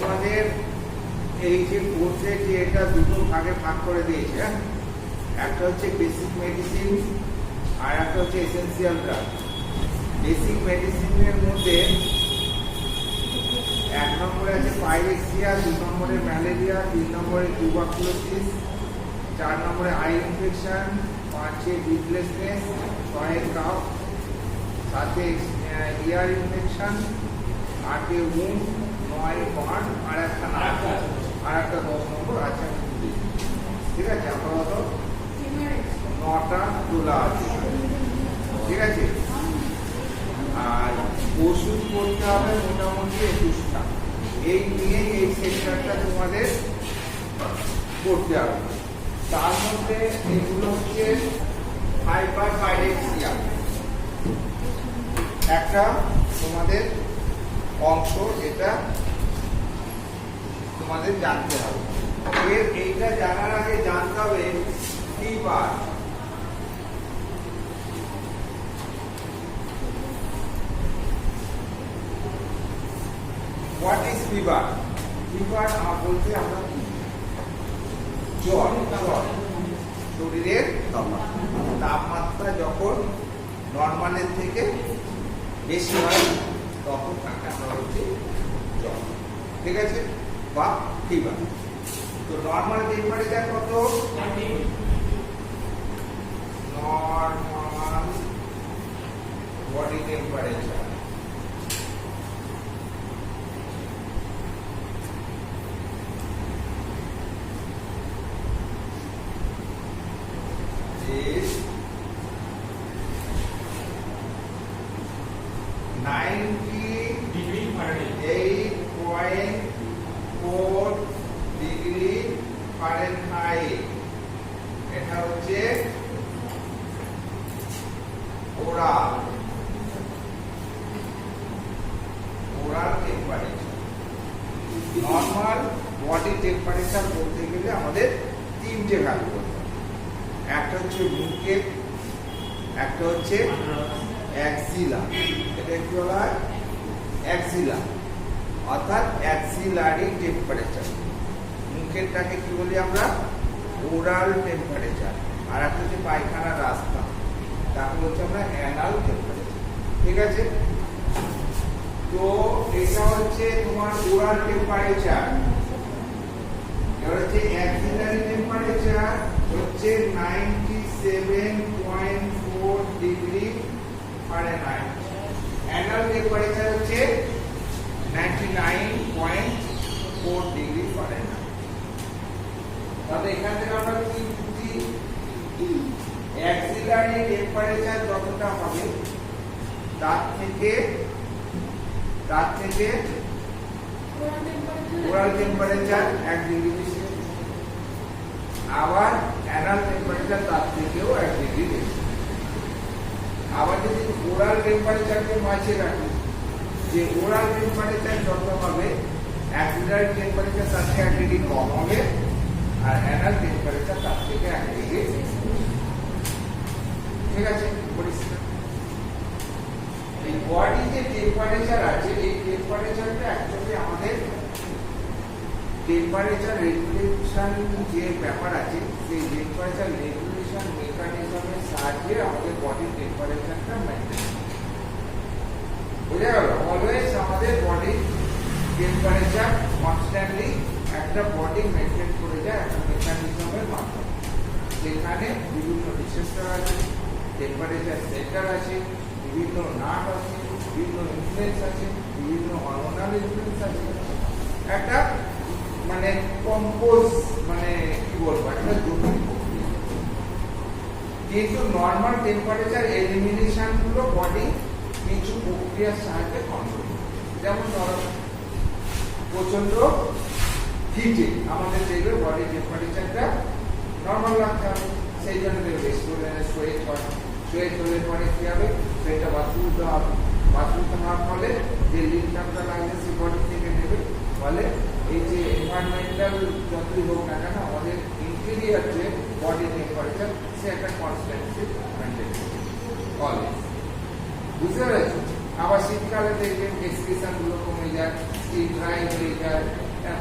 তোমাদের এই যে কোর্সে যে এটা দুটো ভাগে ভাগ করে দিয়েছে, হ্যাঁ, একটা হচ্ছে বেসিক মেডিসিন আর একটা হচ্ছে এসেনশিয়াল ড্রাগ। বেসিক মেডিসিনের মধ্যে 1 নম্বরে আছে পাইরেক্সিয়া, 2 নম্বরে ম্যালেরিয়া, 3 নম্বরে টিউবারকুলোসিস, 4 নম্বরে eye infection, 5 breathlessness, 6 cough, 7 ear infection, 8 wound, 9 burn, আর একটা 10 নম্বর আছে। ঠিক আছে, আপাতত 9টা তোলা আছে। ঠিক আছে, আর ওষুধ করতে হবে মোটামুটি 21টা। এই নিয়ে এই সেক্টরটা তোমাদের করতে হবে। তার মধ্যে এগুলো হচ্ছে হাইপারপাইরেক্সিয়া একটা তোমাদের অংশ, এটা তোমাদের জানতে হবে। এইটা জানার আগে জানতে হবে fever. What is fever? Fever বলতে আমরা জ্বর, শরীরের তাপমাত্রা যখন নর্মালের থেকে বেশি হয় তখন তাকে আমরা হচ্ছে জ্বর। ঠিক আছে, বা ফিভার। তো নর্মাল টেম্পারেচার কত? Normal body temperature is 98.4 degree Fahrenheit. এটা হচ্ছে oral temperature. Normal body temperature বলতে গেলে আমাদের 3টে ভ্যালু করতে হবে। একটা হচ্ছে মুকেট, একটা হচ্ছে অ্যাক্সিলা। এটা কি বলা হয়? অ্যাক্সিলা, অর্থাৎ অ্যাক্সিলারি টেম্পারেচার। মুকেটটাকে কি বলি আমরা? Oral temperature. আর একটা হচ্ছে পায়খানার রাস্তা, তাকে হচ্ছে আমরা অ্যানাল টেম্পারেচার। ঠিক আছে, তো এটা হচ্ছে তোমার ওরাল টেম্পারেচার। এবার হচ্ছে অ্যাক্সিলারি টেম্পারেচার হচ্ছে 97.4 ডিগ্রি ফারেনহাইট। অ্যানাল টেম্পারেচার হচ্ছে 99.4 ডিগ্রি ফারেনহাইট। তাহলে এখান থেকে আমরা কি বুঝি? অ্যাক্সিলারি টেম্পারেচার যতটা হবে তার থেকে ওরাল টেম্পারেচার 1 ডিগ্রি বেশি। আবার অ্যানাল টেম্পারেচার তার থেকেও 1 ডিগ্রি বেশি। আবার যদি ওরাল টেম্পারেচারকে মাঝে রাখি, যে ওরাল টেম্পারেচার যত হবে অ্যাক্সিলারি টেম্পারেচার তার থেকে 1 ডিগ্রি কম হবে, আর অ্যানাল টেম্পারেচার তার থেকে 1 ডিগ্রি বেশি। ঠিক আছে, পরিষ্কার? এই বডি যে টেম্পারেচার আছে, এই টেম্পারেচারটা অ্যাকচুয়ালি আমাদের টেম্পারেচার রেগুলেশন যে ব্যাপার আছে, সেই টেম্পারেচার রেগুলেশন মেকানিজমের সাহায্যে আমাদের বডির টেম্পারেচারটা মেনটেন। বোঝা গেল? অলওয়েজ আমাদের বডির টেম্পারেচার কনস্ট্যান্টলি একটা বডি মেনটেন করে যায় একটা মেকানিজমের মাধ্যমে, যেখানে বিভিন্ন রিসেপ্টর আছে, টেম্পারেচার সেন্টার আছে, বিভিন্ন নাট আছে, বিভিন্ন ইনফ্লুয়েন্স আছে, বিভিন্ন হরমোনাল ইনফ্লুয়েন্স আছে। একটা মানে কম্পোজ, মানে কি বলবো, একটা জটিল প্রক্রিয়া। কিন্তু নর্মাল টেম্পারেচার এলিমিনেশন গুলো বডি কিছু প্রক্রিয়ার সাহায্যে কন্ট্রোল করে। যেমন ধরো প্রচন্ড হিটে আমাদের দেখবে বডি টেম্পারেচারটা নর্মাল রাখতে হবে, সেই জন্য দেখবে সোয়েট হয়। সোয়েট হলে পরে কি হবে? সেটা বাথরুম দিতে হবে। বাথরুম হওয়ার ফলে যে লিনটা লাগবে সে বডি থেকে নেবে। ফলে এই যে এনভায়রনমেন্টাল যতই হোক না কেন, আমাদের ইন্টেরিয়র যে বডি টেম্পারেচার সে একটা কনস্ট্যান্সি মেনটেন করে। বুঝতে পেরেছো? আবার শীতকালে দেখবেন এক্সক্রিশন গুলো কমে যায়, স্কিন ড্রাই হয়ে যায়,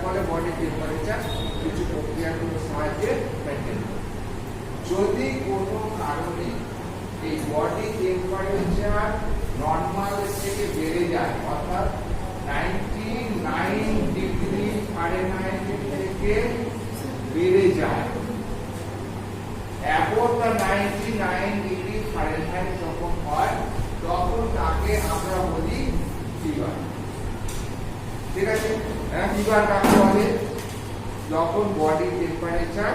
ফলে বডি টেম্পারেচার কিছু প্রক্রিয়াগুলোর সাহায্যে মেনটেন করে। যদি কোনো কারণে এই বডি টেম্পারেচার নর্মাল থেকে বেড়ে যায়, অর্থাৎ 99 ডিগ্রি ফারেনহাইট থেকে বেড়ে যায়, অ্যাবোভ দ্য 99 ডিগ্রি ফারেনহাইট যখন হয়, তখন তাকে আমরা বলি ফিভার। ঠিক আছে, ফিভার কাকে বলে? যখন বডি টেম্পারেচার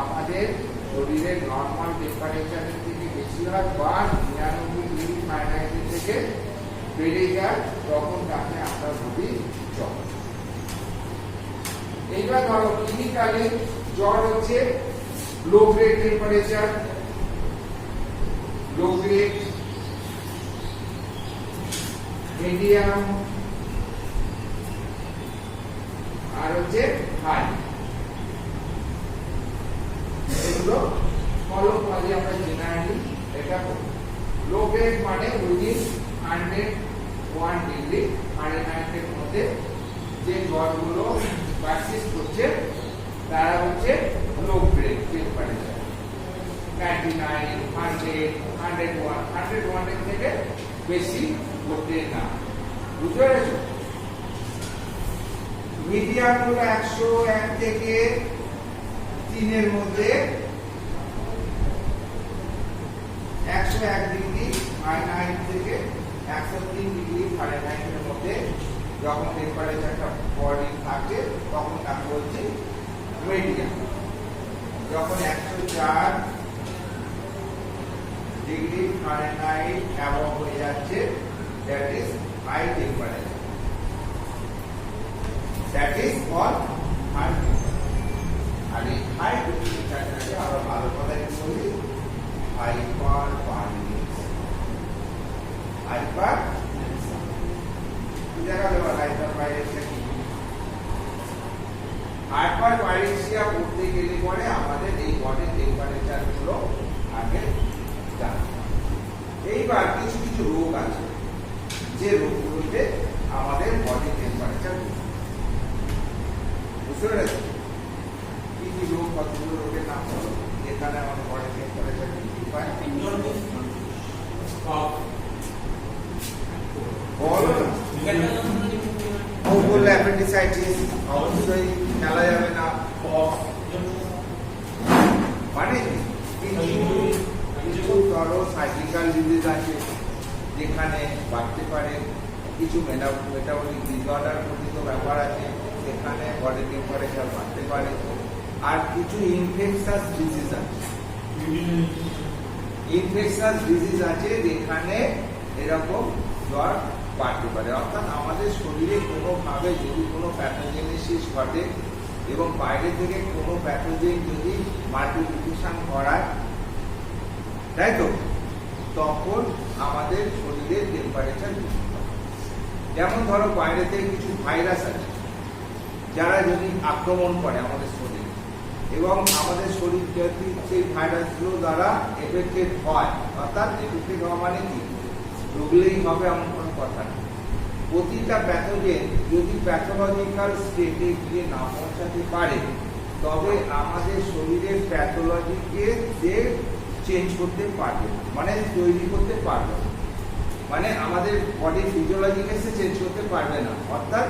আমাদের শরীরের নর্মাল টেম্পারেচারের থেকে বেশি হয় বা 99 ডিগ্রি ফারেনহাইট থেকে বেড়ে যায়, তখন তাকে আমরা বলি জ্বর। এইবার ধরো ক্লিনিক্যালি জ্বর হচ্ছে low grade temperature, low grade, medium আর হচ্ছে হাই। এগুলো ফলো করে আমরা জেনারেলি এটা করি। লো গ্রেড মানে উইদিন 101 ডিগ্রি ফারেনহাইটের মধ্যে যে জ্বরগুলো পারসিস্ট করছে তারা হচ্ছে লো গ্রেড টেম্পারেচার। 99, 100, 101, 101 এর থেকে বেশি হতে না। বুঝতে পেরেছো? মিডিয়াম হলো 101 থেকে 3 এর মধ্যে, 101 ডিগ্রি ফারেনহাইট থেকে 103 ডিগ্রি ফারেনহাইটের মধ্যে যখন টেম্পারেচারটা বডি থাকে তখন তাকে বলছি মিডিয়াম। যখন 104 ডিগ্রি ফারেনহাইট অ্যাবভ হয়ে যাচ্ছে, that is high temperature, that is called high temperature. আর এই হাই টেম্পারেচারটাকে আমরা ভালো কথায় বলি হাইপার পারমিস। হাইপার হাইপার পাইরেক্সিয়া করতে গেলে পরে আমাদের এই বডি টেম্পারেচার গুলো আগে জানতে হবে। এইবার কিছু কিছু রোগ আছে যে রোগগুলোতে আমাদের বডি টেম্পারেচার বুঝতে পেরেছেন? কি কি রোগ, কতগুলো রোগের নাম হলো যেখানে আমাদের বডি টেম্পারেচার বৃদ্ধি পায়? অ্যাপেন্ডিসাইটিস অবশ্যই খেলা যাবে না। মানে কিছু ধরো সাইক্লিক্যাল ডিজিজ আছে যেখানে বাড়তে পারে, কিছু মেটাবলিক ডিসঅর্ডার গঠিত ব্যাপার আছে যেখানে বডি টেম্পারেচার বাড়তে পারে, আর কিছু ইনফেকশাস ডিজিজ আছে। ইনফেকশাস ডিজিজ আছে যেখানে এরকম জ্বর বাড়তে পারে, অর্থাৎ আমাদের শরীরে কোনোভাবে যদি কোনো প্যাথোজেনেসিস ঘটে এবং বাইরে থেকে কোনো প্যাথোজেন যদি মাল্টিপ্লিকেশন করায়, তাই তো, তখন আমাদের শরীরের টেম্পারেচার বৃদ্ধি পায়। যেমন ধরো বাইরে থেকে কিছু ভাইরাস আছে যারা যদি আক্রমণ করে আমাদের শরীরে এবং আমাদের শরীর যদি সেই ভাইরাসগুলো দ্বারা এফেক্টেড হয়, অর্থাৎ এফেক্টেড হওয়া মানে কি রোগলেই হবে এমন কোনো কথা নেই। প্রতিটা প্যাথোজেন যদি প্যাথোলজিক্যাল স্টেটে গিয়ে না পৌঁছাতে পারে, তবে আমাদের শরীরের প্যাথোলজিকে সে চেঞ্জ করতে পারবে, মানে তৈরি করতে পারবে, মানে আমাদের বডির ফিজিওলজিকে সে চেঞ্জ করতে পারবে না, অর্থাৎ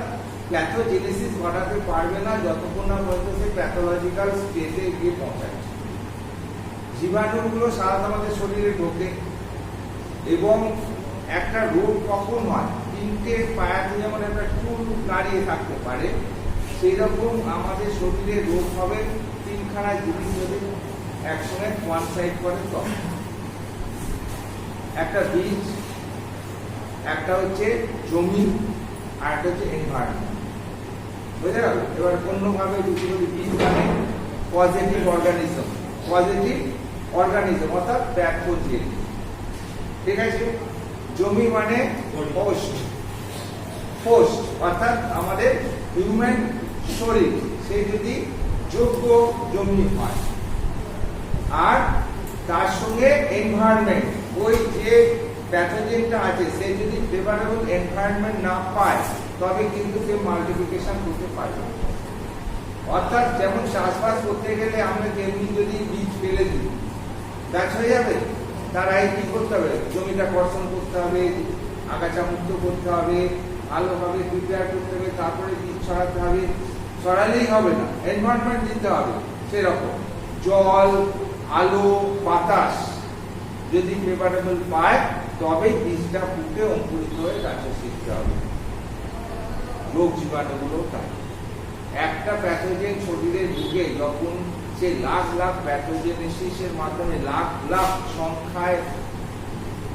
প্যাথোজেনেসিস ঘটাতে পারবে না যতক্ষণ না পর্যন্ত সে প্যাথোলজিক্যাল স্টেটে গিয়ে পৌঁছায়। জীবাণুগুলো সাধারণত আমাদের শরীরে ঢোকে এবং একটা রোগ কখন হয়, তিনটে পায়াতে যেমন একটা টুল দাঁড়িয়ে থাকতে পারে, সেই রকম আমাদের শরীরে রোগ হবে তিনখানা জিনিস যদি একসঙ্গে কোয়ানসাইড করে তখন। একটা বীজ, একটা হচ্ছে জমি, আর একটা হচ্ছে এনভায়রনমেন্ট। বুঝে গেল? এবার অন্যভাবে যদি বলি বীজ মানে পজিটিভ অর্গানিজম, পজিটিভ অর্গানিজম অর্থাৎ প্যাথোজেন, ঠিক আছে। জমি মানে পোস্ট, পোস্ট অর্থাৎ আমাদের হিউম্যান শরীর, সে যদি যোগ্য জমি হয়, আর তার সঙ্গে এনভায়রনমেন্ট, ওই যে প্যাথোজেনটা আছে সে যদি ফেভারেবল এনভায়রনমেন্ট না পায়, তবে কিন্তু সে মাল্টিপ্লিকেশন করতে পারবে। অর্থাৎ যেমন চাষবাস করতে গেলে আমরা তেমনি যদি বীজ ফেলে দিই গাছ হয়ে যাবে, তার আগে কি করতে হবে? জমিটা কর্ষণ করতে হবে, আগাছা মুক্ত করতে হবে, ভালোভাবে প্রিপেয়ার করতে হবে, তারপরে বীজ ছড়াতে হবে। ছড়ালেই হবে না, এনভায়রনমেন্ট দিতে হবে সেরকম। জল, আলো, বাতাস যদি ফেভারেবল পায় তবেই বীজটা ফুটে অঙ্কুরিত হয়ে গাছে শিখতে হবে। রোগ জীবাণুগুলো তাই। একটা প্যাথোজেন শরীরে ঢুকে যখন সে লাখ লাখ প্যাথোজেনেসিসের মাধ্যমে লাখ লাখ সংখ্যায়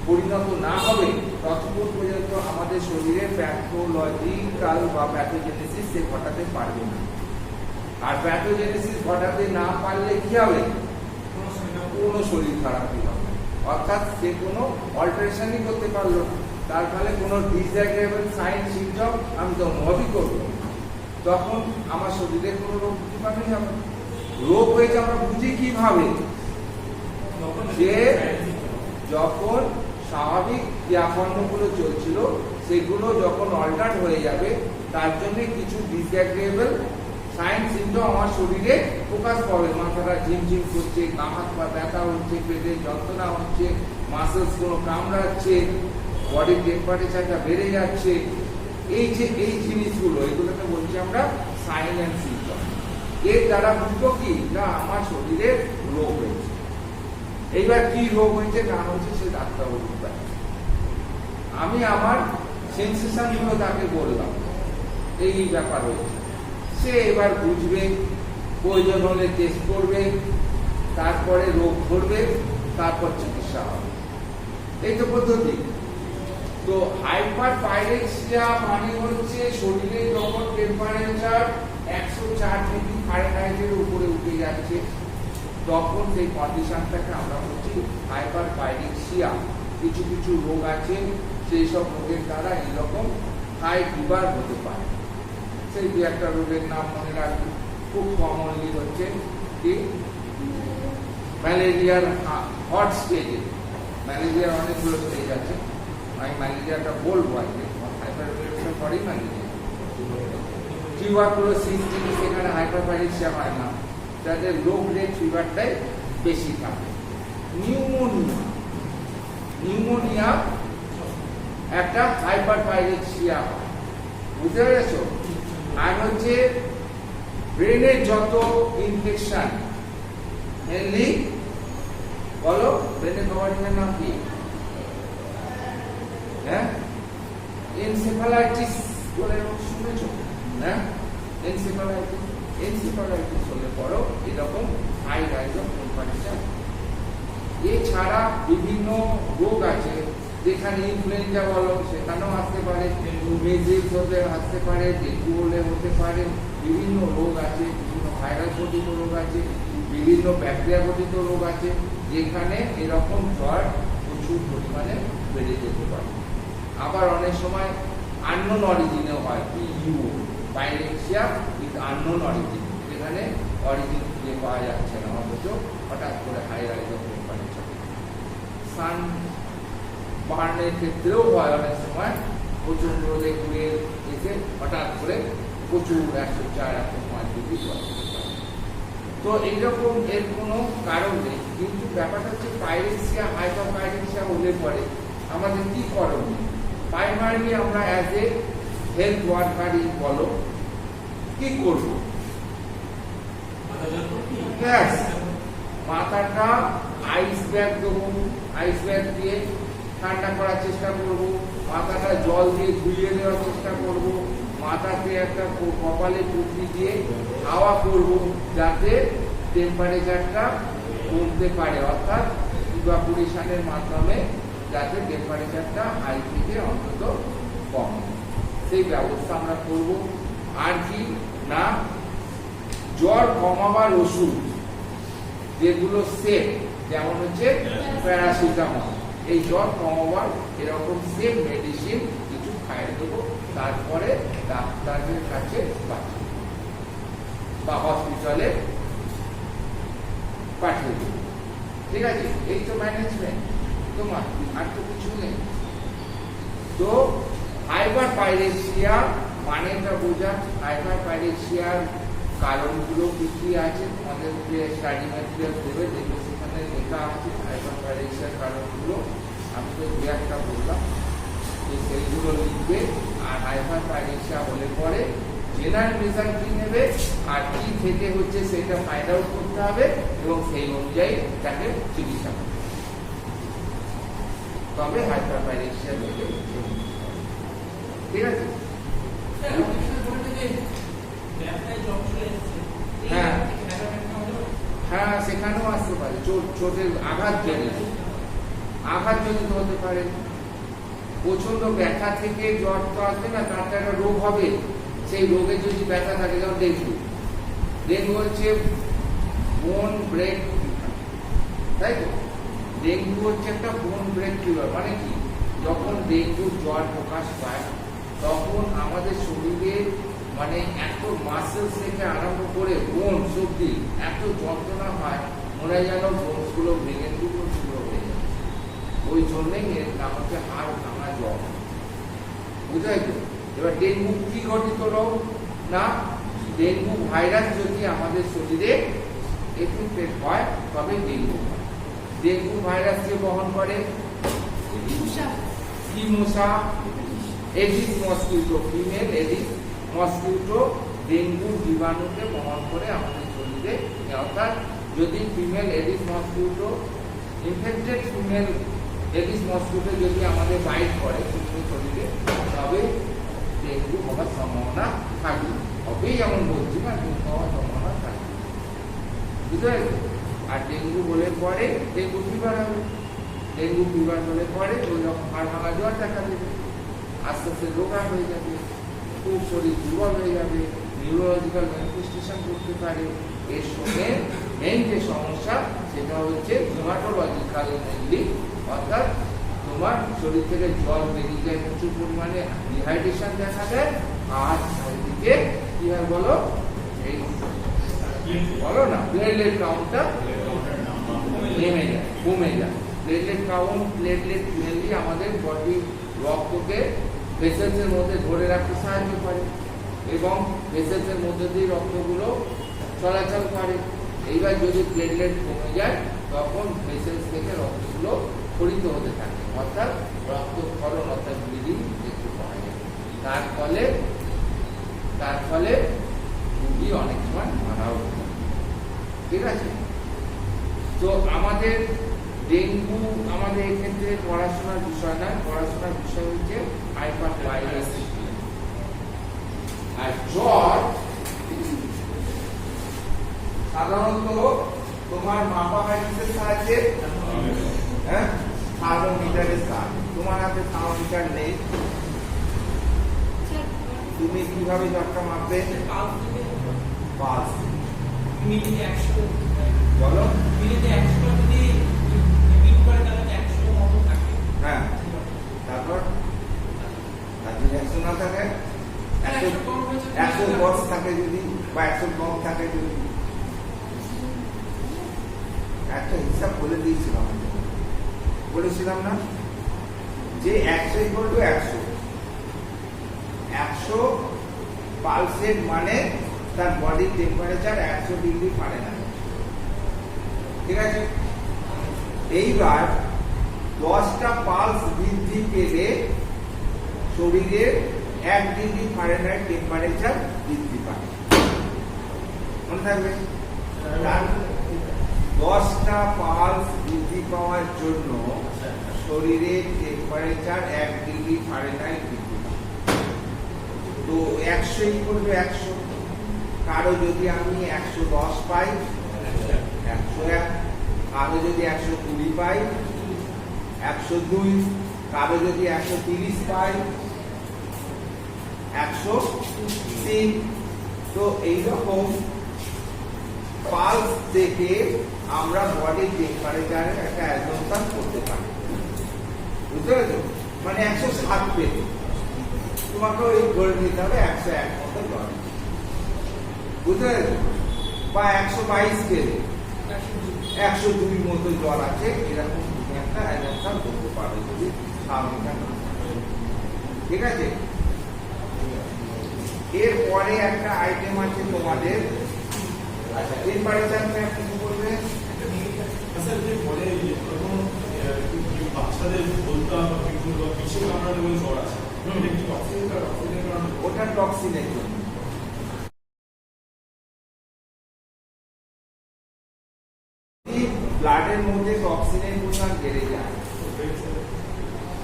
পরিণত না হবে ততক্ষণ পর্যন্ত আমাদের শরীরে প্যাথোলজিক্যাল বা প্যাথোজেনেসিস সে ঘটাতে পারবে না। আর প্যাথোজেনেসিস ঘটাতে না পারলে কি হবে? কোনো শরীর খারাপই হবে। অর্থাৎ সে কোনো অল্টারেশনই করতে পারলো না, তার ফলে কোনো ডিসঅ্যাগ্রেবল সাইন সিমটম আমি তো অনুভবই করবো, তখন আমার শরীরে কোনো রোগ জীবাণুই হবে। রোগ হয়েছে আমরা বুঝি কিভাবে? যে যখন স্বাভাবিক ক্রিয়াকর্মগুলো চলছিল সেগুলো যখন অল্টার হয়ে যাবে, তার জন্য কিছু ডিসঅ্যাগ্রেবল সাইন সিমটম আমার শরীরে প্রকাশ পাবে। মাথাটা ঝিমঝিম করছে, গা হাত পা ব্যথা হচ্ছে, পেটে যন্ত্রণা হচ্ছে, মাসেলস কোনো কামড়াচ্ছে, বডির টেম্পারেচারটা বেড়ে যাচ্ছে। এই যে এই জিনিসগুলো, এগুলোকে বলছি আমরা সাইন অ্যান্ড সিমটম। এর দ্বারা বুঝবো কি না আমার শরীরে রোগ হয়েছে। এইবার কি রোগ হয়েছে না হচ্ছে সে ডাক্তারবাবু পায়। আমি আমার সেন্সেশন গুলো তাকে বললাম এই ব্যাপার হয়েছে, সে এবার বুঝবে, প্রয়োজন হলে টেস্ট করবে, তারপরে রোগ ধরবে, তারপর চিকিৎসা হবে। এই তো পদ্ধতি। তো হাইপারপাইরেক্সিয়া মানে হচ্ছে শরীরে যখন টেম্পারেচার 104 ডিগ্রি ফারেনহাইটের উপরে উঠে যাচ্ছে তখন সেই কন্ডিশনটাকে আমরা বলছি হাইপারপাইরেক্সিয়া। কিছু কিছু রোগ আছে সেই সব রোগের দ্বারা এরকম হাই ফিভার হতে পারে। সেই দু একটা রোগের নাম মনে রাখি। খুব কমনলি হচ্ছে কি ম্যালেরিয়ার হট স্টেজে। ম্যালেরিয়ার অনেকগুলো স্টেজ আছে, আমি ম্যালেরিয়াটা বলবো আজকে। হাইপারপাইরেক্সিয়া পরেই ম্যালেরিয়া। টিউবারকুলোসিস থেকে সেখানে হাইপারপাইরেক্সিয়া হয় না, যাদের লো গ্রেড ফিভারটাই বেশি থাকে। নিউমোনিয়া, নিউমোনিয়া একটা হাইপারপাইরেক্সিয়া হয়, বুঝতে পেরেছো? আর হচ্ছে ব্রেনের যত ইনফেকশন, মেনলি বলো ব্রেনের কভারিং এর নাম কি? হ্যাঁ, এনসেফালাইটিস বলে শুনেছো? হ্যাঁ, এনসেফালাইটিস। এনসেফালাইটিস হলে পরও এরকম হাই রাইজ অফ টেম্পারেচার। এছাড়া বিভিন্ন রোগ আছে যেখানে ইনফ্লুয়েঞ্জা বলো সেখানেও আসতে পারে, মেজিলস হতে আসতে পারে, ডেঙ্গু হলে হতে পারে। বিভিন্ন রোগ আছে, বিভিন্ন ভাইরাস ঘটিত রোগ আছে, বিভিন্ন ব্যাকটেরিয়া ঘটিত রোগ আছে যেখানে এরকম জ্বর প্রচুর পরিমাণে বেড়ে যেতে পারে। আবার অনেক সময় আননোন অরিজিনেও হয়, ইউ পাইরেক্সিয়া উইথ আননোন অরিজিন, যেখানে অরিজিন খুঁজে পাওয়া যাচ্ছে না, অথচ হঠাৎ করে high rise of temperature. Sun বার্নের ক্ষেত্রেও হয় অনেক সময়, প্রচন্ড রোদে ঘুরে এসে হঠাৎ করে প্রচুর 104 105 ডিগ্রি জ্বর। তো এইরকম এর কোনো কারণ নেই, কিন্তু ব্যাপারটা হচ্ছে পাইরেক্সিয়া হাইপারপাইরেক্সিয়া হলে পরে আমাদের কি করণীয়? প্রাইমারি আমরা অ্যাজ এ হেলথ ওয়ার্কারই বলো কি করবো? মাথাটা আইস ব্যাগ দেবো, আইস ব্যাগ দিয়ে ঠান্ডা করার চেষ্টা করবো, মাথাটা জল দিয়ে ধুইয়ে দেওয়ার চেষ্টা করবো, মাথাতে একটা কপালে টুপি দিয়ে হাওয়া করবো যাতে টেম্পারেচারটা কমতে পারে, অর্থাৎ ইভাপোরেশনের মাধ্যমে যাতে টেম্পারেচারটা হাই থেকে অন্তত কম, সেই ব্যবস্থা আমরা করব। আর কি না, জ্বর কমাবার ওষুধ যেগুলো সেফ, যেমন হচ্ছে প্যারাসিটামল, এই জ্বর কমাবার এরকম সেফ মেডিসিন কিছু খাইয়ে দেবো, তারপরে ডাক্তারের কাছে বা হসপিটালে পাঠিয়ে দেবো। ঠিক আছে, এই তো ম্যানেজমেন্ট তোমার, আর তো কিছু নেই। তো হাইপারপাইরেক্সিয়া মানেটা বোঝান হাইপারপ্যারেক্সিয়ার কারণগুলো কি কি আছে আমাদের যে স্টাডি ম্যাটেরিয়াল দেবে দেখবে সেখানে লেখা আছে হাইপারপ্যারেক্সিয়ার কারণগুলো। আমি তো দু একটা বললাম যে সেইগুলো লিখবে। আর হাইপারপ্যারেক্সিয়া হলে পরে জেনারেল রেজাল্ট কি নেবে আর কি থেকে হচ্ছে সেটা ফাইন্ড আউট করতে হবে এবং সেই অনুযায়ী তাকে চিকিৎসা করতে হবে, তবে হাইপারপ্যারেক্সিয়া থেকে। ঠিক আছে? হ্যাঁ হ্যাঁ, সেখানেও আসতে পারে। চোটের আঘাতজনিত হতে পারে। প্রচন্ড ব্যথা থেকে জ্বর তো আসবে না, তার একটা রোগ হবে, সেই রোগে যদি ব্যথা থাকে, যেমন ডেঙ্গু হচ্ছে বোন ব্রেক, তাই তো? ডেঙ্গু হচ্ছে একটা বোন ব্রেক ফিভার। মানে কি, যখন ডেঙ্গুর জ্বর প্রকাশ পায় তখন আমাদের শরীরে মানে এত মাসেলস থেকে আরম্ভ করে বোন অবধি এত যন্ত্রণা হয়, মনে যেন বোনসগুলো ভেঙে টুকরো হয়ে যায়। ওই জন্যই এর নাম হচ্ছে হাড় ভাঙা জ্বর। বুঝাই তো? এবার ডেঙ্গু কি ঘটিত রোগ না, ডেঙ্গু ভাইরাস যদি আমাদের শরীরে এফেক্টেড হয় তবে ডেঙ্গু হয়। ডেঙ্গু ভাইরাস কে বহন করে? কি মশা? Aedes mosquito, female Aedes mosquito dengue জীবাণুকে বহন করে আমাদের শরীরে। অর্থাৎ যদি female Aedes mosquito infected female Aedes mosquito যদি আমাদের বাইট করে শরীরে, তবে ডেঙ্গু হওয়ার সম্ভাবনা থাকে। হবেই এমন বলছি না, ডেঙ্গু হওয়ার সম্ভাবনা থাকে। বুঝতে পারছো? আর ডেঙ্গু হলে পরে ডেঙ্গু ফিভার হবে। ডেঙ্গু ফিভার হলে পরে ওই রকম হাড় ভাঙা জ্বর দেখা দেবে, আস্তে আস্তে রোগা হয়ে যাবে, খুব শরীর দুর্বল হয়ে যাবে, নিউরোলজিক্যাল ম্যানিফেস্টেশন করতে পারে। এর সঙ্গে মেইন যে সমস্যা সেটা হচ্ছে হিমাটোলজিক্যাল মেইনলি, অর্থাৎ তোমার শরীর থেকে জল বেরিয়ে যায় প্রচুর পরিমাণে, ডিহাইড্রেশন দেখা দেয়, আর চারিদিকে কি হয় বলো, এই বলো না, প্লেটলেট কাউন্টটা নেমে যায়, কমে যায়। প্লেটলেট কাউন্ট, প্লেটলেট মেনলি আমাদের বডি রক্তকে ভেসেলসের মধ্যে ধরে রাখতে সাহায্য করে এবং ভেসেলসের মধ্যে দিয়ে রক্তগুলো চলাচল করে। এইবার যদি প্লেটলেট কমে যায় তখন ভেসেলস থেকে রক্তগুলো ক্ষরিত হতে থাকে, অর্থাৎ রক্তক্ষরণ অর্থাৎ ব্লিডিং দেখতে পাওয়া যায়। তার ফলে রুগী অনেক সময় মারাও যায়। ঠিক আছে? তো আমাদের ডেঙ্গু আমাদের এক্ষেত্রে পড়াশোনার বিষয় নয়, পড়াশোনার বিষয় হচ্ছে হাইপারপ্যারেক্সিয়া। আর জ্বর সাধারণত তোমার মাপা হয় কিসের সাহায্যে? হ্যাঁ, থার্মোমিটারের সাহায্যে। তোমার হাতে থার্মোমিটার নেই, তুমি কিভাবে জ্বরটা মাপবে? পালস। মিনিটে 100 বলো, মিনিটে 100 যদি বিট করে তাহলে 100 মতো থাকে। হ্যাঁ, তারপর যদি 100 না থাকে, 110 থাকে যদি, বা 100 কম থাকে যদি, একটা হিসাব বলে দিয়েছিলাম, বলেছিলাম না যে 100 = 100। 100 পালসের মানে তার বডি টেম্পারেচার 100 ডিগ্রি ফারেনহাইট। ঠিক আছে? এইবার 10টা পালস বৃদ্ধি পেলে শরীরের 1 ডিগ্রি ফারেনহাইট টেম্পারেচার বৃদ্ধি পায়। মনে থাকবে? 10টা পালস বৃদ্ধি পাওয়ার জন্য শরীরের টেম্পারেচার 1 ডিগ্রি ফারেনহাইট বৃদ্ধি পায়। তো 100 = 100। কারো যদি আমি 110 পাই, 101, কারো যদি 120 পাই, 102, কারো যদি 130 পাই, 103। তো এইরকম পালস থেকে আমরা বডির টেম্পারেচারের একটা অ্যাজম্পশন করতে পারি। বুঝতে পেরেছো? মানে 107 পেলে তোমাকে ওই ধরে নিতে হবে 101 মতো জ্বর। বুঝতে পেরেছো? বা 122 পেলে 102 মতো জ্বর আছে, এরকম তুমি একটা অ্যাজম্পশন করতে পারবে যদি থার্মোমিটার না। ঠিক আছে? এরপরে একটা আইটেম আছে তোমাদের, আচ্ছা টেম্পারেচার নিয়ে আপনি কি বলবেন? স্যার যে বলে যে কোনো বাচ্চাদের বলতে হবে বিভিন্ন কিছু কারণে বলে জ্বর আছে এটা কি অক্সিজেন কারণে? ওটা টক্সিনের জন্য। ব্লাডের মধ্যে টক্সিনের পরিমাণ বেড়ে যায়,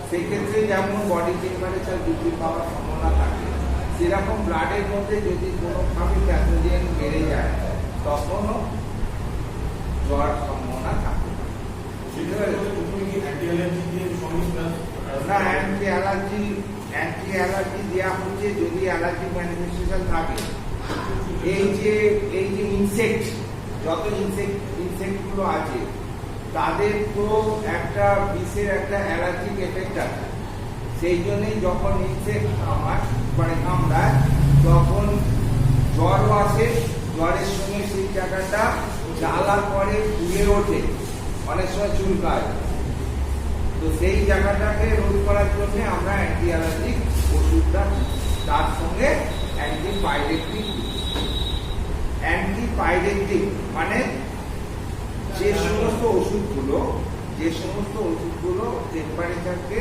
সেক্ষেত্রে যেমন বডি টেম্পারেচার বৃদ্ধি পাওয়ার সম্ভাবনা থাকে, সেরকম ব্লাডের মধ্যে যদি কোনোভাবে প্যাথোজেন বেড়ে যায় তখনও জ্বর সম্ভাবনা থাকে। বুঝতে পেরেছো? না, অ্যান্টি অ্যালার্জি দেওয়া হচ্ছে যদি অ্যালার্জি ম্যানিফেস্টেশন থাকে। এই যে ইনসেক্ট, যত ইনসেক্ট গুলো আছে তাদের তো একটা বিষের একটা অ্যালার্জিক এফেক্ট আছে, সেই জন্যই যখন ইনসেক্ট কামড়ায় তখন জ্বরও আসে, জ্বরের সঙ্গে সেই জায়গাটা জ্বালা করে ফুলে ওঠে, অনেক সময় চুলকায়। তো সেই জায়গাটাকে রোধ করার জন্য আমরা অ্যান্টি অ্যালার্জিক ওষুধটা, তার সঙ্গে অ্যান্টিপাইরেটিক মানে যে সমস্ত ওষুধগুলো টেম্পারেচারকে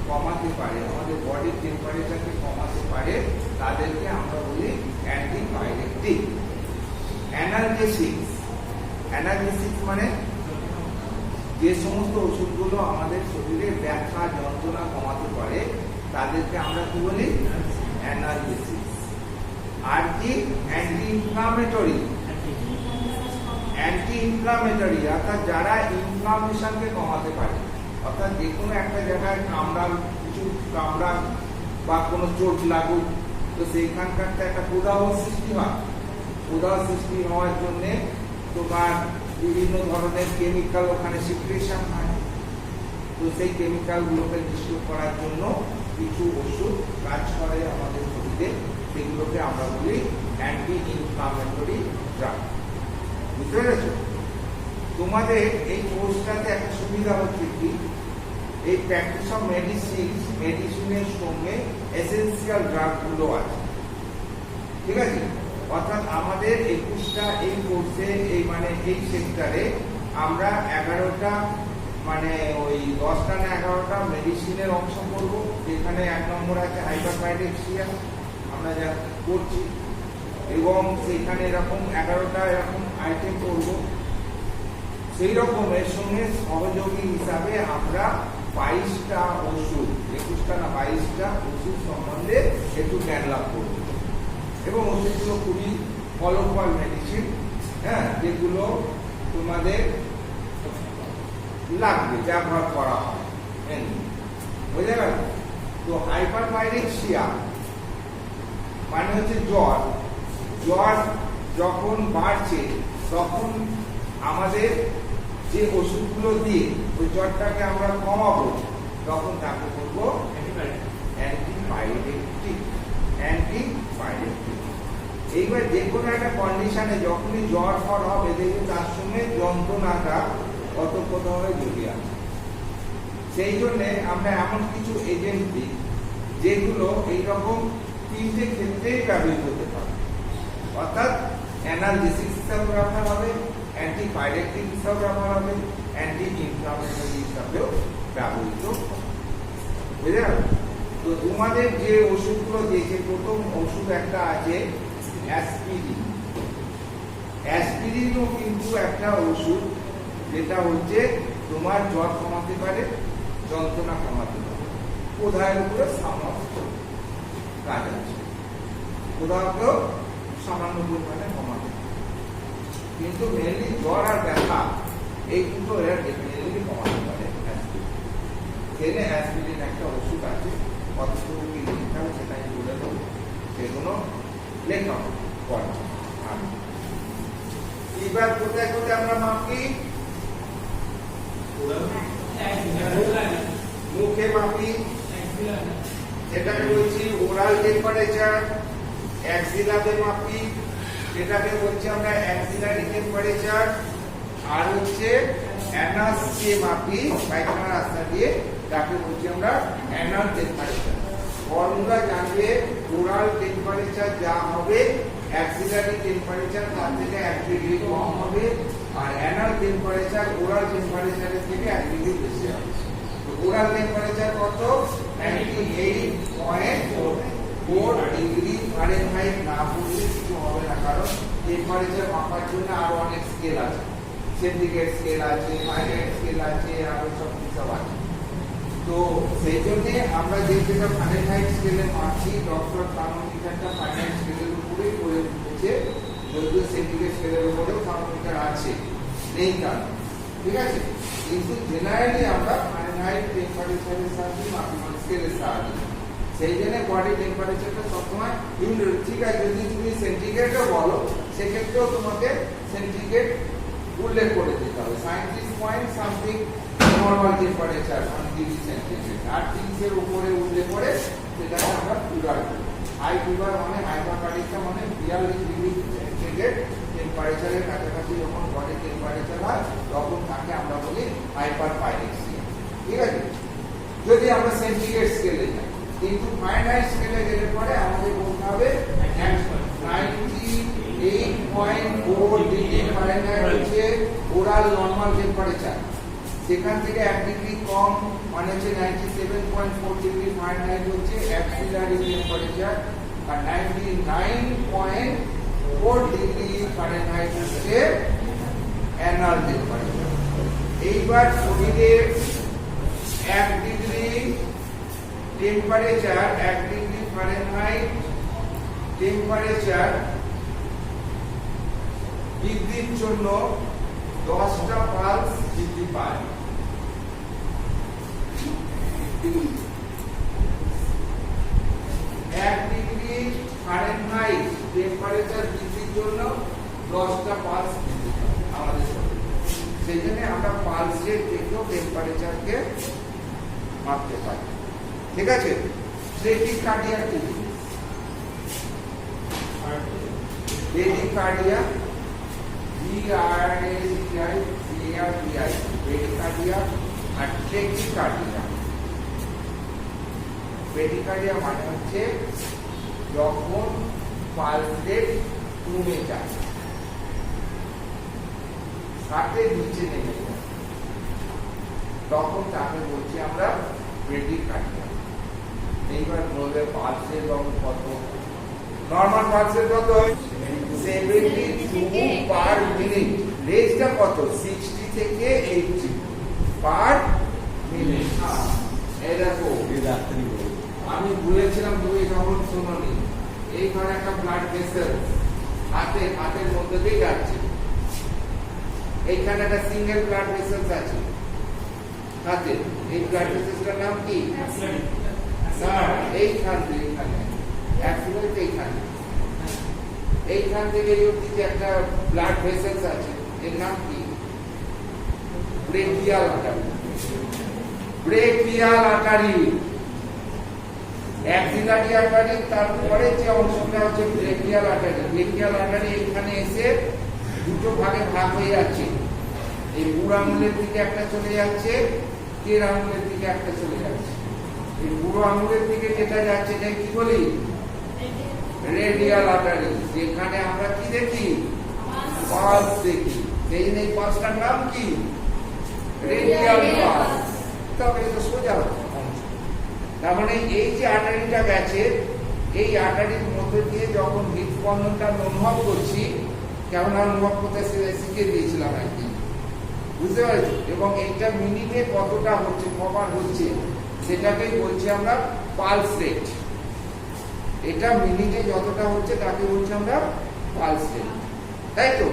কমাতে পারে, আমাদের বডির টেম্পারেচারকে কমাতে পারে, তাদেরকে আমরা বলি অ্যান্টিপাইরেটিক। অ্যানালজেসিক্স মানে যে সমস্ত ওষুধগুলো আমাদের শরীরে ব্যথা যন্ত্রণা কমাতে পারে তাদেরকে আমরা কি বলি? অ্যানালজেসিক্স। আর কি? অ্যান্টি ইনফ্লামেটরি অর্থাৎ যারা ইনফ্লামেশনকে কমাতে পারে, অর্থাৎ যে কোনো একটা জায়গায় কামড়া বা কোনো চোট লাগুক, তো সেইখানকার একটা প্রদাহ সৃষ্টি হয়। প্রদাহ সৃষ্টি হওয়ার জন্য তোমার বিভিন্ন ধরনের কেমিক্যাল ওখানে সিক্রেশন হয়, তো সেই কেমিক্যালগুলোকে ডিস্ট্রোব করার জন্য কিছু ওষুধ কাজ করে আমাদের শরীরে, সেগুলোকে আমরা বলি অ্যান্টি ইনফ্লামেটরি ড্রাগ। বুঝতে পেরেছ? তোমাদের এই কোর্সটাতে একটা সুবিধা হচ্ছে কি, এই প্র্যাকটিস অফ মেডিসিনের সঙ্গে এসেন্সিয়াল ড্রাগগুলো আছে, ঠিক আছে? অর্থাৎ আমাদের 21টা এই কোর্সে এই সেক্টরে আমরা 11টা ওই 10টা না 11টা মেডিসিনের অংশ করবো, যেখানে 1 নম্বর আছে হাইপারপাইরেক্সিয়া আমরা যা করছি, এবং সেখানে এরকম 11টা এরকম আইটেম করবো। সেই রকম এর সঙ্গে সহযোগী হিসাবে আমরা 22টা ওষুধ, 21টা না 22টা ওষুধ সম্বন্ধে একটু জ্ঞান লাভ করবো, এবং ওষুধগুলো খুবই ফলপ্রদ মেডিসিন, হ্যাঁ, যেগুলো তোমাদের লাগবে, ব্যবহার করা হয়, বুঝে গেল? তো হাইপারপাইরেক্সিয়া মানে হচ্ছে জ্বর যখন বাড়ছে তখন আমাদের যে ওষুধগুলো দিয়ে ওই জ্বরটাকে আমরা কমাবো, তখন তাকে বলবো অ্যান্টিপাইরেটিক। এইবার যে কোনো একটা কন্ডিশনে যখনই জ্বর ফর হবে দেখবে তার সঙ্গে যন্ত্রণাটা ওতপ্রোতভাবে জড়িয়ে আছে। সেই জন্যে আমরা এমন কিছু এজেন্ট দিই যেগুলো এইরকম 3টে ক্ষেত্রেই ব্যবহৃত হতে পারে, অর্থাৎ অ্যানালজেসিক হিসাবে ব্যবহার হবে, অ্যান্টিপাইরেটিক হিসাবে ব্যবহার হবে, অ্যান্টি ইনফ্লামেটরি হিসাবেও ব্যবহৃত হবে। বুঝে গেল? তো তোমাদের যে ওষুধগুলো দিয়েছে, প্রথম ওষুধ একটা আছে অ্যাসপিরিনও কিন্তু একটা ওষুধ, যেটা হচ্ছে তোমার জ্বর কমাতে পারে, যন্ত্রণা কমাতে পারে, কোথায় উপরে সামান্য কাজ আছে, কোথাও সামান্য পরিমাণে কমাতে পারে, কিন্তু মেনলি জ্বর আর ব্যথা এই দুটো এরা ডেফিনেটলি কমাতে পারে। অ্যাসপিরিন একটা ওষুধ আছে, কতটুকু কি লিখতে হবে সেটা আমি বলে দেবো, সেগুলো লেখা পড়া। এবার কোথায় কোথায় আমরা মাপি? মুখে মাপি, সেটাকে বলছি ওরাল টেম্পারেচার। অ্যাক্সিলাতে মাপি, সেটাকে বলছি আমরা অ্যাক্সিলারি টেম্পারেচার। আর হচ্ছে অ্যানাস দিয়ে মাপি, পায়খানার রাস্তা দিয়ে, তাকে বলছি আমরা অ্যানাল টেম্পারেচার। ফর্মুলা জানবে ওরাল টেম্পারেচার যা হবে অ্যাক্সিলারি টেম্পারেচার তার থেকে 1 ডিগ্রি কম হবে আর অ্যানাল টেম্পারেচার ওরাল টেম্পারেচারের থেকে 1 ডিগ্রি বেশি হবে। তো ওরাল টেম্পারেচার কত 98.4 ডিগ্রি ফারেনহাইট না বললে কিছু হবে না, কারণ টেম্পারেচার মাপার জন্য আরো অনেক স্কেল আছে, সেন্টিগ্রেড স্কেল আছে, ফারেনহাইট স্কেল আছে, আরো সব কিছু আছে। তো সেই জন্য আমরা যেটা ফারেনহাইট স্কেলে মাপছি, ডক্টর থার্মোমিটারটা ফারেনহাইট স্কেলের উপরেই করে উঠেছে, যদিও সেন্টিগ্রেড স্কেলের উপরেও থার্মোমিটার আছে, নেই কারণ, ঠিক আছে। কিন্তু জেনারেলি আমরা ফারেনহাইট টেম্পারেচারের সাহায্যে মাপি, স্কেলের সাহায্যে। সেই জন্য বডি টেম্পারেচারটা সবসময় ইউনিট, ঠিক আছে। যদি তুমি সেন্টিগ্রেডও বলো সেক্ষেত্রেও তোমাকে সেন্টিগ্রেড উল্লেখ করে দিতে হবে। 37 point something normal temperature 1 degree centigrade, 38 এর উপরে উল্লেখ করে সেটাকে আমরা ফিভার বলি। হাই ফিভার মানে হাইপারকার্ডিকা মানে 42 ডিগ্রি সেন্টিগ্রেড টেম্পারেচারের কাছাকাছি যখন বডি টেম্পারেচার হয় তখন তাকে আমরা বলি হাইপারপাইরেক্সিয়া, ঠিক আছে। যদি আমরা সেন্টিগ্রেড স্কেলে যাই, কিন্তু ফারেনহাইট স্কেলে গেলে পরে আমাদের বলতে হবে 98.4 ডিগ্রি ফারেনহাইট হচ্ছে ওরাল নরমাল টেম্পারেচার, সেখান থেকে 1 ডিগ্রি কম মানে হচ্ছে 97.4 ডিগ্রি ফারেনহাইট হচ্ছে অ্যাক্সিলারি টেম্পারেচার, আর 99.4 ডিগ্রি ফারেনহাইট হচ্ছে অ্যানাল টেম্পারেচার। এইবার শরীরের 1 degree temperature, 1 degree Fahrenheit temperature বৃদ্ধির জন্য 10টা পালস বৃদ্ধি পায়। 1 ডিগ্রি ফারেনহাইট টেম্পারেচার বৃদ্ধির জন্য 10টা পালস বৃদ্ধি পায় আমাদের শরীরে। সেই জন্য আমরা পালসের থেকেও টেম্পারেচারকে মাপতে পারি, ঠিক আছে। ব্রেডিকার্ডিয়া কি? ব্রেডিকার্ডিয়া ব্রেডিকার্ডিয়া আর ট্রেকিকার্ডিয়া। ব্রেডিকার্ডিয়া মানে হচ্ছে যখন পালস রেট কমে যায়, 60-এর নিচে নেমে যায়, তখন তাকে বলছি আমরা ব্রেডিকার্ডিয়া। এইবার বলবে পালসের কত? নরমাল পালসের কত? 72 পার মিনিট। রেঞ্জটা কত? 60 থেকে 80 পার মিনিট। এই দেখো, আমি বলেছিলাম তুমি যখন শোনোনি, এইখানে একটা ব্লাড ভেসেল হাতের মধ্যে দিয়ে যাচ্ছে, এইখানে একটা সিঙ্গেল ব্লাড ভেসেল আছে হাতে। এই ব্লাড ভেসেলটার নাম কি? এইখান থেকে এইখান থেকে এই অবধি যে একটা ব্লাড ভেসেলস আছে, এর নাম কি? ব্রেকিয়াল আর্টারি। ব্রেকিয়াল আর্টারি, অ্যাক্সিলারি আর্টারি, তারপরে যে অংশটা হচ্ছে ব্রেকিয়াল আর্টারি। ব্রেকিয়াল আর্টারি এখানে এসে দুটো ভাগে ভাগ হয়ে যাচ্ছে, এই বুড়ো আঙুলের দিকে একটা চলে যাচ্ছে, তের আঙুলের দিকে একটা চলে যাচ্ছে। এই বুড়ো আঙুলের দিকে যেটা যাচ্ছে এটা কি বলি? রেডিয়াল আর্টারি, যেখানে আমরা কি দেখি? পালস দেখি। সেই এই পালসটার নাম কি? Radial pulse. তবে এটা সোজা তার মানে এই যে আর্টারিটা গেছে, এই আর্টারির মধ্যে দিয়ে যখন হৃদস্পন্দনটা অনুভব করছি, কেমন অনুভব করতে শিখে দিয়েছিলাম একদিন, বুঝতে পারছি। এবং এইটা মিনিটে কতটা হচ্ছে, কবার হচ্ছে, সেটাকেই বলছি আমরা পালস রেট। এটা মিনিটে যতটা হচ্ছে তাকে বলছি আমরা পালস রেট, তাই তো।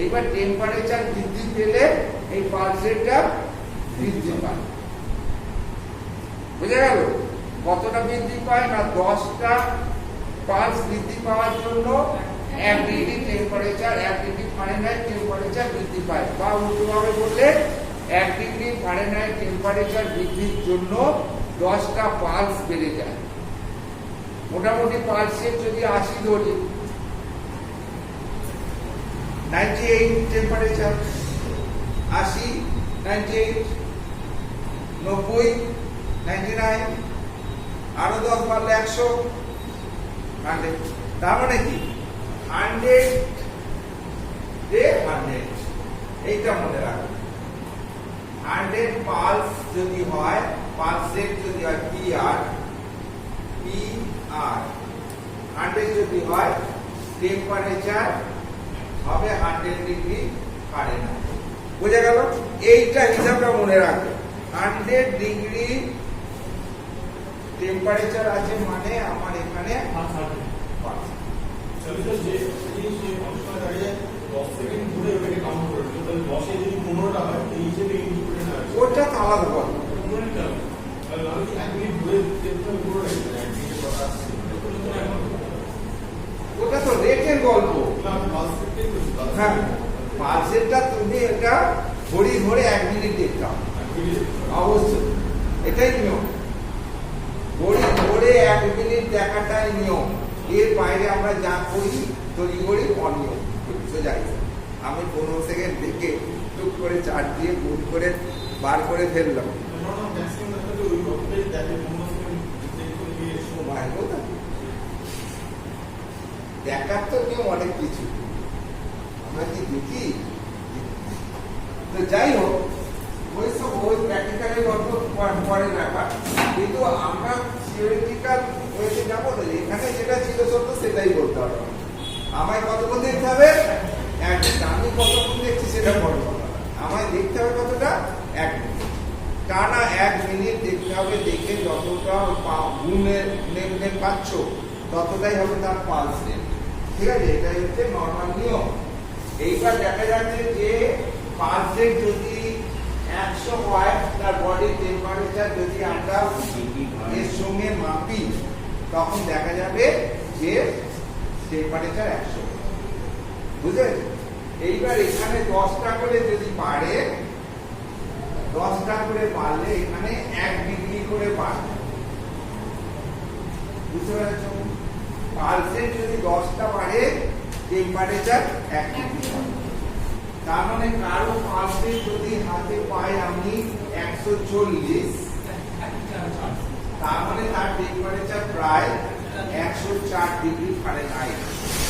এইবার টেম্পারেচার বৃদ্ধি পেলে এই পালস রেটটা বৃদ্ধি পায়, বুঝে গেল? কতটা বৃদ্ধি পায় না, 10টা পালস বৃদ্ধি পাওয়ার জন্য 1 degree temperature, 1 degree Fahrenheit temperature বৃদ্ধি পায়। বা উল্টোভাবে বললে 1 ডিগ্রি ফারেনহাইট টেম্পারেচার বৃদ্ধির জন্য 10টা পালস বেড়ে যায়। মোটামুটি পালসের যদি 80 ধরি, 98 টেম্পারেচার, 80, 98, 90, 99, আরো 10 বাড়লে 100 100 তার মানে কি 100 যে 100 এইটা মনে রাখো 100 পালস যদি হয় পালস রেট যদি হয় PR 100 যদি হয় টেম্পারেচার হবে 100 ডিগ্রি ফারেনহাইট বুঝা গেল এইটা হিসাবটা মনে রাখো 100 ডিগ্রি টেম্পারেচার আছে মানে আমার এখানে যে অংশটা দাঁড়িয়ে 10 সেকেন্ড ধরে ওটাকে কাউন্ট করে তাহলে 10 এ যদি 15টা হয় এই হিসেবে ইনপুট না ওটা তো আলাদা কথা 15টা তাহলে আমি 1 মিনিট ধরে দেখতে পুরো একদিকে কথা আসছে ওটা তো রেটের গল্প আমি পালস সেকেন্ড হ্যাঁ পালসেরটা তুমি এটা ঘড়ি ধরে 1 মিনিট দেখতাম অবশ্যই এটাই নিয়ম ঘড়ি ধরে 1 মিনিট দেখাটাই নিয়ম এর বাইরে আমরা যা করি তড়িঘড়ি অনিয়ম সোজা আমি 15 সেকেন্ড দেখে টুক করে চার্জ দিয়ে গুণ করে বার করে ফেললাম সময় কোথায় দেখার তো নিয়ম অনেক কিছু আমরা কি দেখি তো যাই হোক ওই সব ওই প্র্যাকটিক্যালের গল্প পরে রাখা কিন্তু আমরা থিওরিটিক্যাল ওয়েতে যাবো না এখানে যেটা ছিল সত্য সেটাই বলতে হবে আমায় কতক্ষণ দেখতে হবে আমি কতক্ষণ দেখছি সেটা বড় কথা আমায় দেখতে হবে কতটা 1 মিনিট টানা 1 মিনিট দেখতে হবে দেখে যতটা গুণে পাচ্ছ ততটাই হবে তার পালস রেট ঠিক আছে এটাই হচ্ছে নর্মাল নিয়ম এইবার দেখা যাচ্ছে যে পালস রেট যদি 100 হয় তার বডি টেম্পারেচার যদি আমরা এর সঙ্গে মাপি তখন দেখা যাবে যে টেম্পারেচার 100 বুঝলে এইবার এখানে 10টা করে যদি বাড়ে 10টা করে বাড়লে এখানে 1 ডিগ্রি করে বাড়বে বুঝতে পারছো পালসের যদি 10টা বাড়ে টেম্পারেচার 1 ডিগ্রি তার মানে কারো পালসে যদি হাতে পাই আমি 140 তার মানে তার টেম্পারেচার প্রায় 104 ডিগ্রি ফারেনহাইট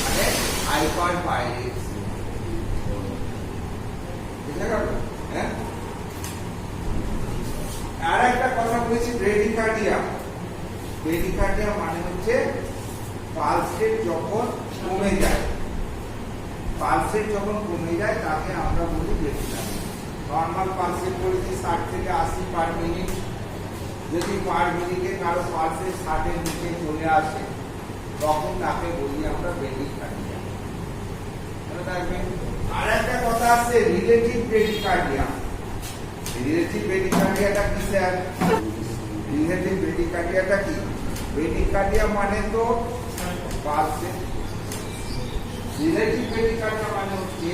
মানে হাইপার পাইরেক্স বুঝা গেল হ্যাঁ আর একটা কথা বলেছি ব্রেডিকার্ডিয়া ব্রেডিকার্ডিয়া মানে হচ্ছে পালস রেট যখন কমে যায় পালস রেট যখন কমে যায় তাকে আমরা বলি ব্রেডিকার্ডিয়া নরমাল পালস রেট বলেছি 60 থেকে 80 পার মিনিট যদি পার মিনিটে কারো পালস রেট 60 এর নিচে চলে আসে তখন তাকে বলি আমরা ব্রেডিকার্ডিয়া মনে রাখবেন আর একটা কথা আছে রিলেটিভ ব্রেডিকার্ডিয়া রিলেটিভ ব্রেডিকার্ডিয়াটা কি স্যার রিলেটিভ ব্রেডিকার্ডিয়াটা কি ব্রেডিকার্ডিয়া মানে তো পালস রেট রিলেটিভ ব্রেডিকার্ডিয়া মানে হচ্ছে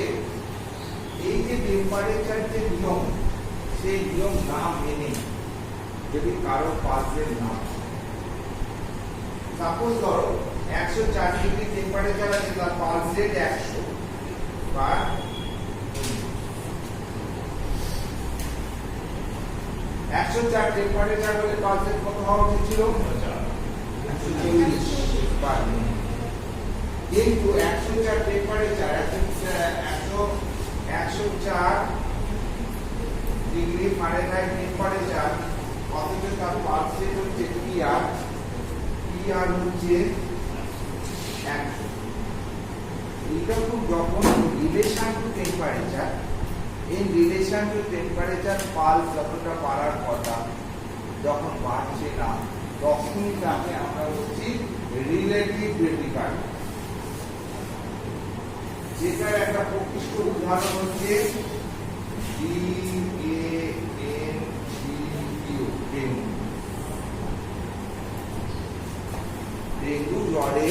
এই যে টেম্পারেচার যে নিয়ম সেই নিয়ম না মেনে যদি কারো পালস রেট না সাপোজ ধরো 104 ডিগ্রি টেম্পারেচার আছে তার পালস রেট 100 বা 104 টেম্পারেচার হলে পালস রেট কত হওয়া উচিত ছিল 140 পার মিনিট কিন্তু 104 টেম্পারেচার 104 ডিগ্রি ফারেনহাইট টেম্পারেচার অথচ তার পালস রেট হচ্ছে PR হচ্ছে 100 এইরকম যখন relation to temperature in relation to temperature pulse যতটা বাড়ার কথা যখন বাড়ছে না তখনই তাকে আমরা বলছি রিলেটিভ ব্রেডিকার্ডিয়া যেটার একটা প্রকৃষ্ট উদাহরণ হচ্ছে ডেঙ্গু জ্বরে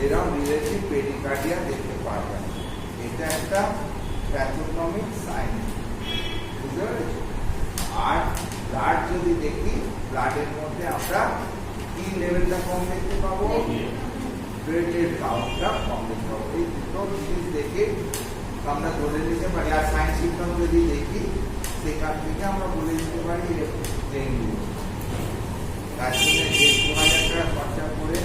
এরকম রিলেটিভ ব্রেডিকার্ডিয়া দেখতে পাওয়া যায় এটা একটা প্যাথোজনিক সাইন বুঝতে পেরেছো আর ব্লাড যদি দেখি ব্লাডের মধ্যে আমরা কি লেভেলটা কম দেখতে পাবো প্লেটলেট কাউন্টটা কম দেখতে পাবো এই দুটো জিনিস দেখে আমরা বলে দিতে পারি আর সাইন সিম্পটম যদি দেখি সেখান থেকে আমরা বলে দিতে পারি ডেঙ্গু তার জন্য 1,000 টাকা খরচা করে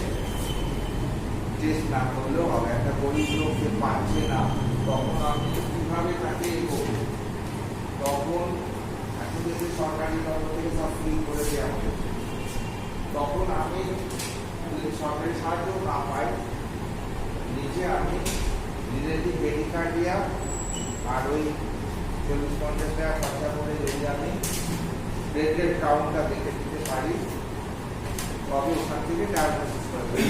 টেস্ট না করলেও হবে। একটা গরিব লোক সে পাচ্ছে না, তখন আমি কিভাবে তাকে এগোবো? তখন এখন যদি সরকারি তরফ থেকে সব ফ্রি করে দেওয়া হবে, তখন আমি যদি সরকারি সাহায্য না পাই, নিজে আমি রিলেটিভ মেডিকার্ডিয়া আর ওই 40-50 টাকা খরচা করে যদি আমি প্লেটলেট কাউন্টটা দেখে দিতে পারি, তবে ওখান থেকে ডায়াগনোসিস করে দেবো।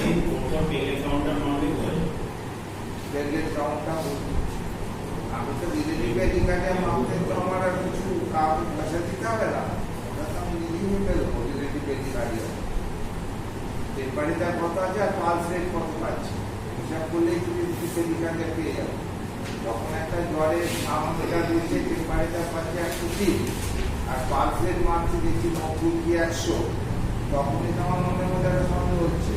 প্লেটলেট কাউন্টটা আমি তো রিলেটিভ মেডিকার্ডিয়া মাপতে তো আমার আর কিছু কাউকে পয়সা দিতে হবে না, ওটা তো আমি নিজেই নিতে দেবো। রিলেটিভ মেডিকার্ডিয়া টেম্পারেচার কত আছে আর পালস রেট কত পাচ্ছে হিসাব করলেই তুমি মেডিকার্ডিয়া পেয়ে যাবে। যখন একটা জ্বরে থার্মোমিটার দিচ্ছে, টেম্পারেচার পাচ্ছে 103 আর পালস রেট মারছে দেখছি 90 কি 100, তখনই তো আমার মনের মধ্যে একটা সন্দেহ হচ্ছে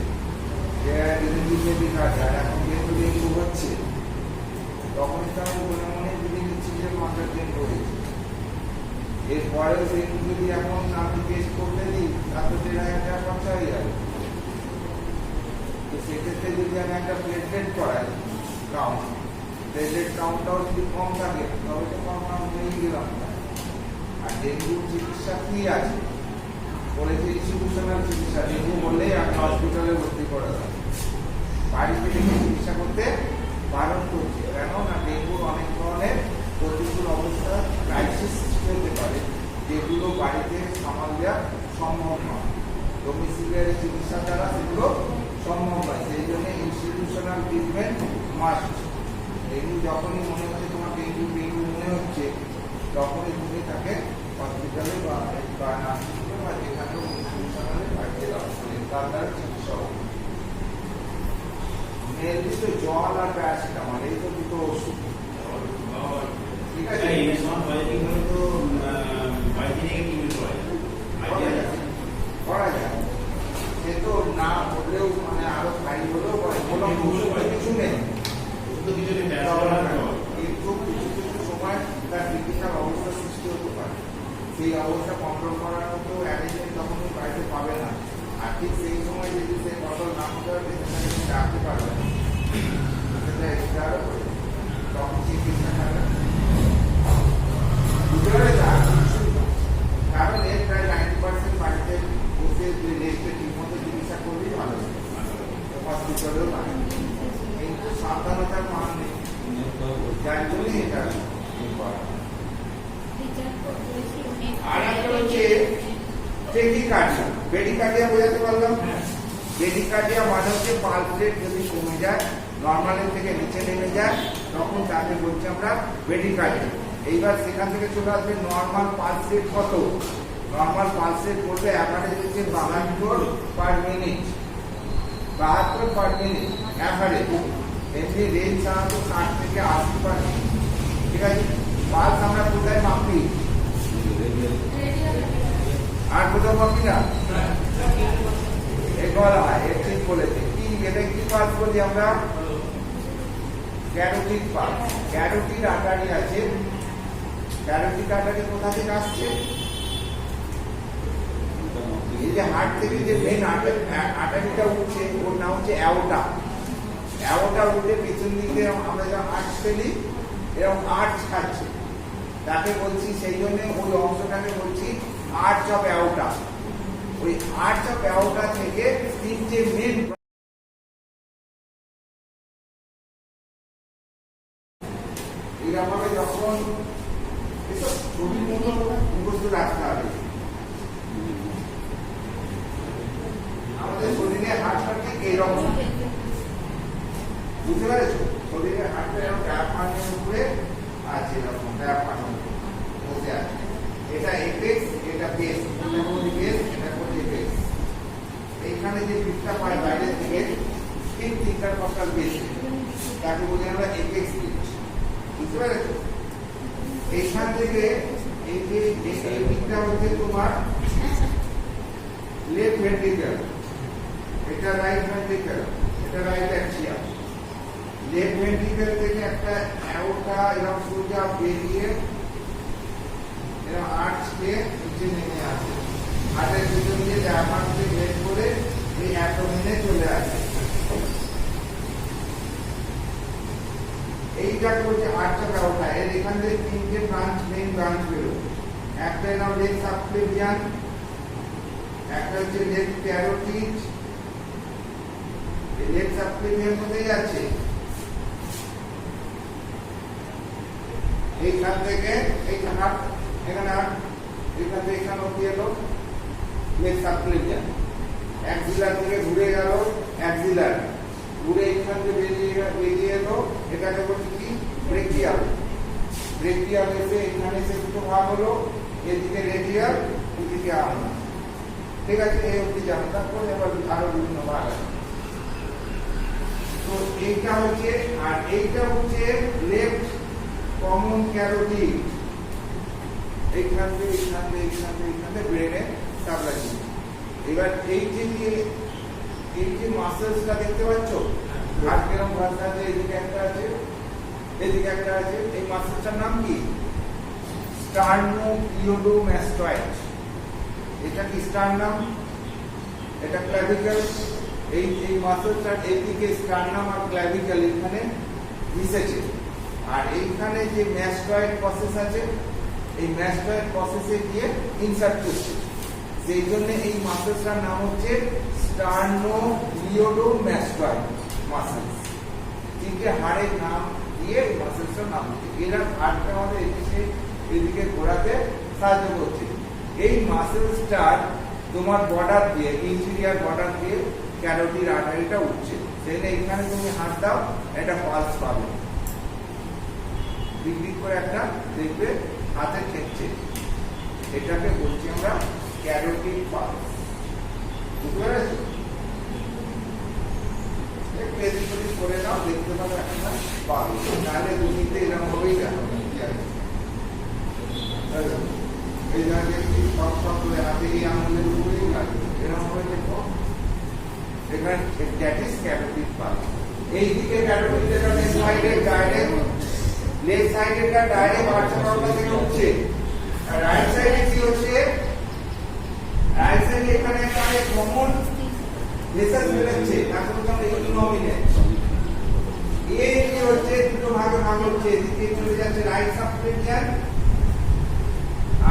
যে রিলেটিভ মেডিকার্ডিয়া। আর এখন যেহেতু ডেঙ্গু হচ্ছে, তখনই তো আমি মনে মনে বুঝে নিচ্ছি যে মাথার ডেঙ্গু হয়েছে। এরপরেও ডেঙ্গু যদি এখন আমি টেস্ট করতে দিই, তাতে 1,500 টাকা খরচা হয়ে যাবে। তো সেক্ষেত্রে যদি আমি একটা প্লেটলেট করাই কাউন্ট, প্লেটলেট কাউন্টটাও যদি কম থাকে, তবে তো কনফার্ম হয়ে গেলাম না। আর ডেঙ্গুর চিকিৎসা কি আছে বলেছে, ইনস্টিটিউশনাল চিকিৎসা। ডেঙ্গু বললেই আমি হসপিটালে ভর্তি করে দেবো, বাড়িতে ডেঙ্গু চিকিৎসা করতে বারণ করছে। কেননা ডেঙ্গুর অনেক ধরনের প্রতিকূল অবস্থা, ক্রাইসিস সৃষ্টি হতে পারে, যেগুলো বাড়িতে সামাল দেওয়া সম্ভব নয়। ডোমিসিলিয়ারি চিকিৎসা দ্বারা সেগুলো সম্ভব নয়। সেই জন্য ইনস্টিটিউশনাল ট্রিটমেন্ট মাস্ট। ডেঙ্গু যখনই মনে হচ্ছে তোমার ডেঙ্গু মনে হচ্ছে, তখনই তুমি তাকে হসপিটালে বা নার্সিংহোমে বা যেখানেও ইনস্টিটিউশনালে পাঠিয়ে দাও, তার দ্বারা চিকিৎসা হবে। মেনলি তো জল আর প্যারাসিটামল, এই তো দুটো ওষুধ, ঠিক আছে? করা যায়, সে তো না বললেও মানে আরো ভাই হলেও কোনো কিছু নেই, কিন্তু কিছু কিছু সময় তার ক্রিটিক্যাল অবস্থা সৃষ্টি হতে পারে। সেই অবস্থা কন্ট্রোল করার মতো অ্যারেঞ্জমেন্ট তখনই বাড়িতে পাবে না। আর ঠিক সেই সময় যদি সে কন্ট্রোল না করতে পারবে, সেখানে তুমি রাখতে পারবে না, সেটা এক্সট্রা তখন চিকিৎসা খাবে। বুঝতে পেরেছে? কারণ এর প্রায় 90% বাড়িতে বসে রেস্টে ঠিকমতো চিকিৎসা করলেই ভালো, হসপিটালেও পারে। কিন্তু সাবধানতার মান নেই, যার জন্যই এটা করা। আর একটা হচ্ছে টেকিকার্ডিয়া। বেডিকার্ডিয়া বোঝাতে পারলাম? বেডিকার্ডিয়া মানে হচ্ছে পালস রেট যদি কমে যায়, নর্মালের থেকে নিচে নেমে যায়, তখন তাকে বলছি আমরা বেডিকার্ডিয়া। এইবার সেখান থেকে চলে আসবে নর্মাল পালস রেট কত। নর্মাল পালস রেট বলতে অ্যাভারেজ হচ্ছে 72 per minute, 72 per minute average. এমনি রেঞ্জ সাধারণত 60 থেকে 80 পার মিনিট, ঠিক আছে? পালস আমরা কোথায় মাপি? আর কোথাও মাপি না, ঠিক বলেছে। কি এটা কি পালস বলি আমরা? Carotid pulse. ক্যারোটিড আর্টারি আছে, ক্যারোটিড আর্টারি কোথা থেকে আসছে? এই যে হার্ট থেকে যে মেন আর্টারিটা উঠছে, ওর নাম হচ্ছে অ্যাওর্টা। অ্যাওর্টা উঠে পেছন দিকে আমরা যখন আর্চ ফেলি, এরকম আর্চ খাচ্ছে, তাকে বলছি, সেই জন্য ওই অংশটাকে বলছি আর্চ অফ অ্যাওর্টা। ওই আর্চ অফ অ্যাওর্টা থেকে তিনটে মেন এইভাবে যখন ছবির মতো মুখস্থ রাখতে হবে। আমাদের শরীরে হাড়টা ঠিক এইরকম, বুঝতে পেরেছো? শরীরের হাড়টা এরকম ডায়াফ্রামের উপরে আছে, এরকম ডায়াফ্রামের বসে আছে। এটা এপেক্স, এটা বেস, এটা বলি বেস, এটা বলি এপেক্স। এইখানে যে পিঠটা পাই বাইরের থেকে, ঠিক ইন্টারকস্টাল বেস, তাকে বলি আমরা এপেক্স পিঠ। বুঝতে পেরেছো? এইখান থেকে এই যে পিঠটা হচ্ছে তোমার লেফট ভেন্ট্রিকল, এটা রাইট ভেন্ট্রিকল, এটা রাইট অ্যাক্সিয়াম। লেফট ভেন্ট্রিকল থেকে একটা অ্যাওর্টা এরকম সোজা বেরিয়ে এরকম আর্চ কে নিচে নেমে আসে, হাতের ভিতর দিয়ে ডায়াফ্রামকে বের করে এই অ্যাবডোমেনে চলে আসে। এইটাকে হচ্ছে আর্চার আউটা। এর এখান থেকে তিনটে ব্রাঞ্চ, মেইন ব্রাঞ্চ বেরোয়। একটা নাম লেগ সাবক্লেভিয়ান, একটা হচ্ছে লেগ ক্যারোটিড। এই লেগ সাবক্লেভিয়ান কোথায় যাচ্ছে? এইখান থেকে এইখানে হাট, এখানে হাট, এখান থেকে এখানে অব্দি এলো লেগ সাবক্লেভিয়ান। অ্যাক্সিলার থেকে ঘুরে গেল অ্যাক্সিলার, ঘুরে এইখান থেকে বেরিয়ে এলো, এটাকে বলছি কি ব্রেকিয়াল। ব্রেকিয়াল এসে এখানে এসে দুটো ভাগ হলো, এদিকে রেডিয়াল, এদিকে আর্ম। ঠিক আছে, এই অব্দি যাবো। তারপরে আবার আরো বিভিন্ন ভাগ আছে। তো এইটা হচ্ছে, আর এইটা হচ্ছে লেফট কমন ক্যারোটিড। এইখান থেকে এইখান থেকে এইখান থেকে এইখান থেকে ব্রেনে সাপ্লাই দিচ্ছে। এবার এই যে মাসেলসটা দেখতে পাচ্ছ, হাত কেরম ভাষা আছে, এদিকে একটা আছে, এদিকে একটা আছে। এই মাসেলটার নাম কি? স্টার্নোক্লিওডোমাস্টয়েড। এটা কি স্টার্নাম, এটা ক্ল্যাভিকল। এই মাসেলটার এইদিকে স্টার্নাম আর ক্ল্যাভিকল এখানে মিশেছে। আর এইখানে যে ম্যাস্টয়েড প্রসেস আছে, এই ম্যাস্টয়েড প্রসেসে গিয়ে ইনসার্ট করছে। সেই জন্য এই মাসেলসটার নাম হচ্ছে স্টার্নোক্লিওডোমাস্টয়েড মাসেলস। তিনটে হাড়ের নাম দিয়ে এই মাসেলসটার নাম হচ্ছে। এরা হাড়টা আমাদের এদিকে ঘোরাতে সাহায্য করছে। এই মাসেলসটার তোমার বর্ডার দিয়ে, ইন্টেরিয়র বর্ডার দিয়ে ক্যারোটিড আর্টারিটা উঠছে। সেটা এখানে তুমি হাত দাও, একটা পালস পাবে, বিগ করে একটা দেখবে হাতে ঠেকছে। এটাকে বলছি আমরা ক্যারোটিড পালস। বুঝতে পেরেছো? একটু এদিক ওদিক করে নাও, দেখতে পাবে একটা পালস। নাহলে দুনিতে এরকম হবেই না। এই জায়গায় সব সব করে হাতে এই আঙুলের উপরেই লাগবে, এরকম হবে। দেখো এখানে দ্যাট ইজ ক্যারোটিড পালস। এইদিকে ক্যারোটিড যেটা লেফট সাইডে ডাইরেক্ট, লেফট সাইডেরটা ডাইরেক্ট আর্চার থেকে উঠছে। আর রাইট সাইডে কি হচ্ছে? রাইট সাইডে এখানে একটা কমন ভেসেল বেরোচ্ছে, তাকে বলতে আমরা ইউনোমিনেট। এই কি হচ্ছে? দুটো ভাগে ভাগ হচ্ছে, এদিকে চলে যাচ্ছে রাইট সাবক্লেভিয়ান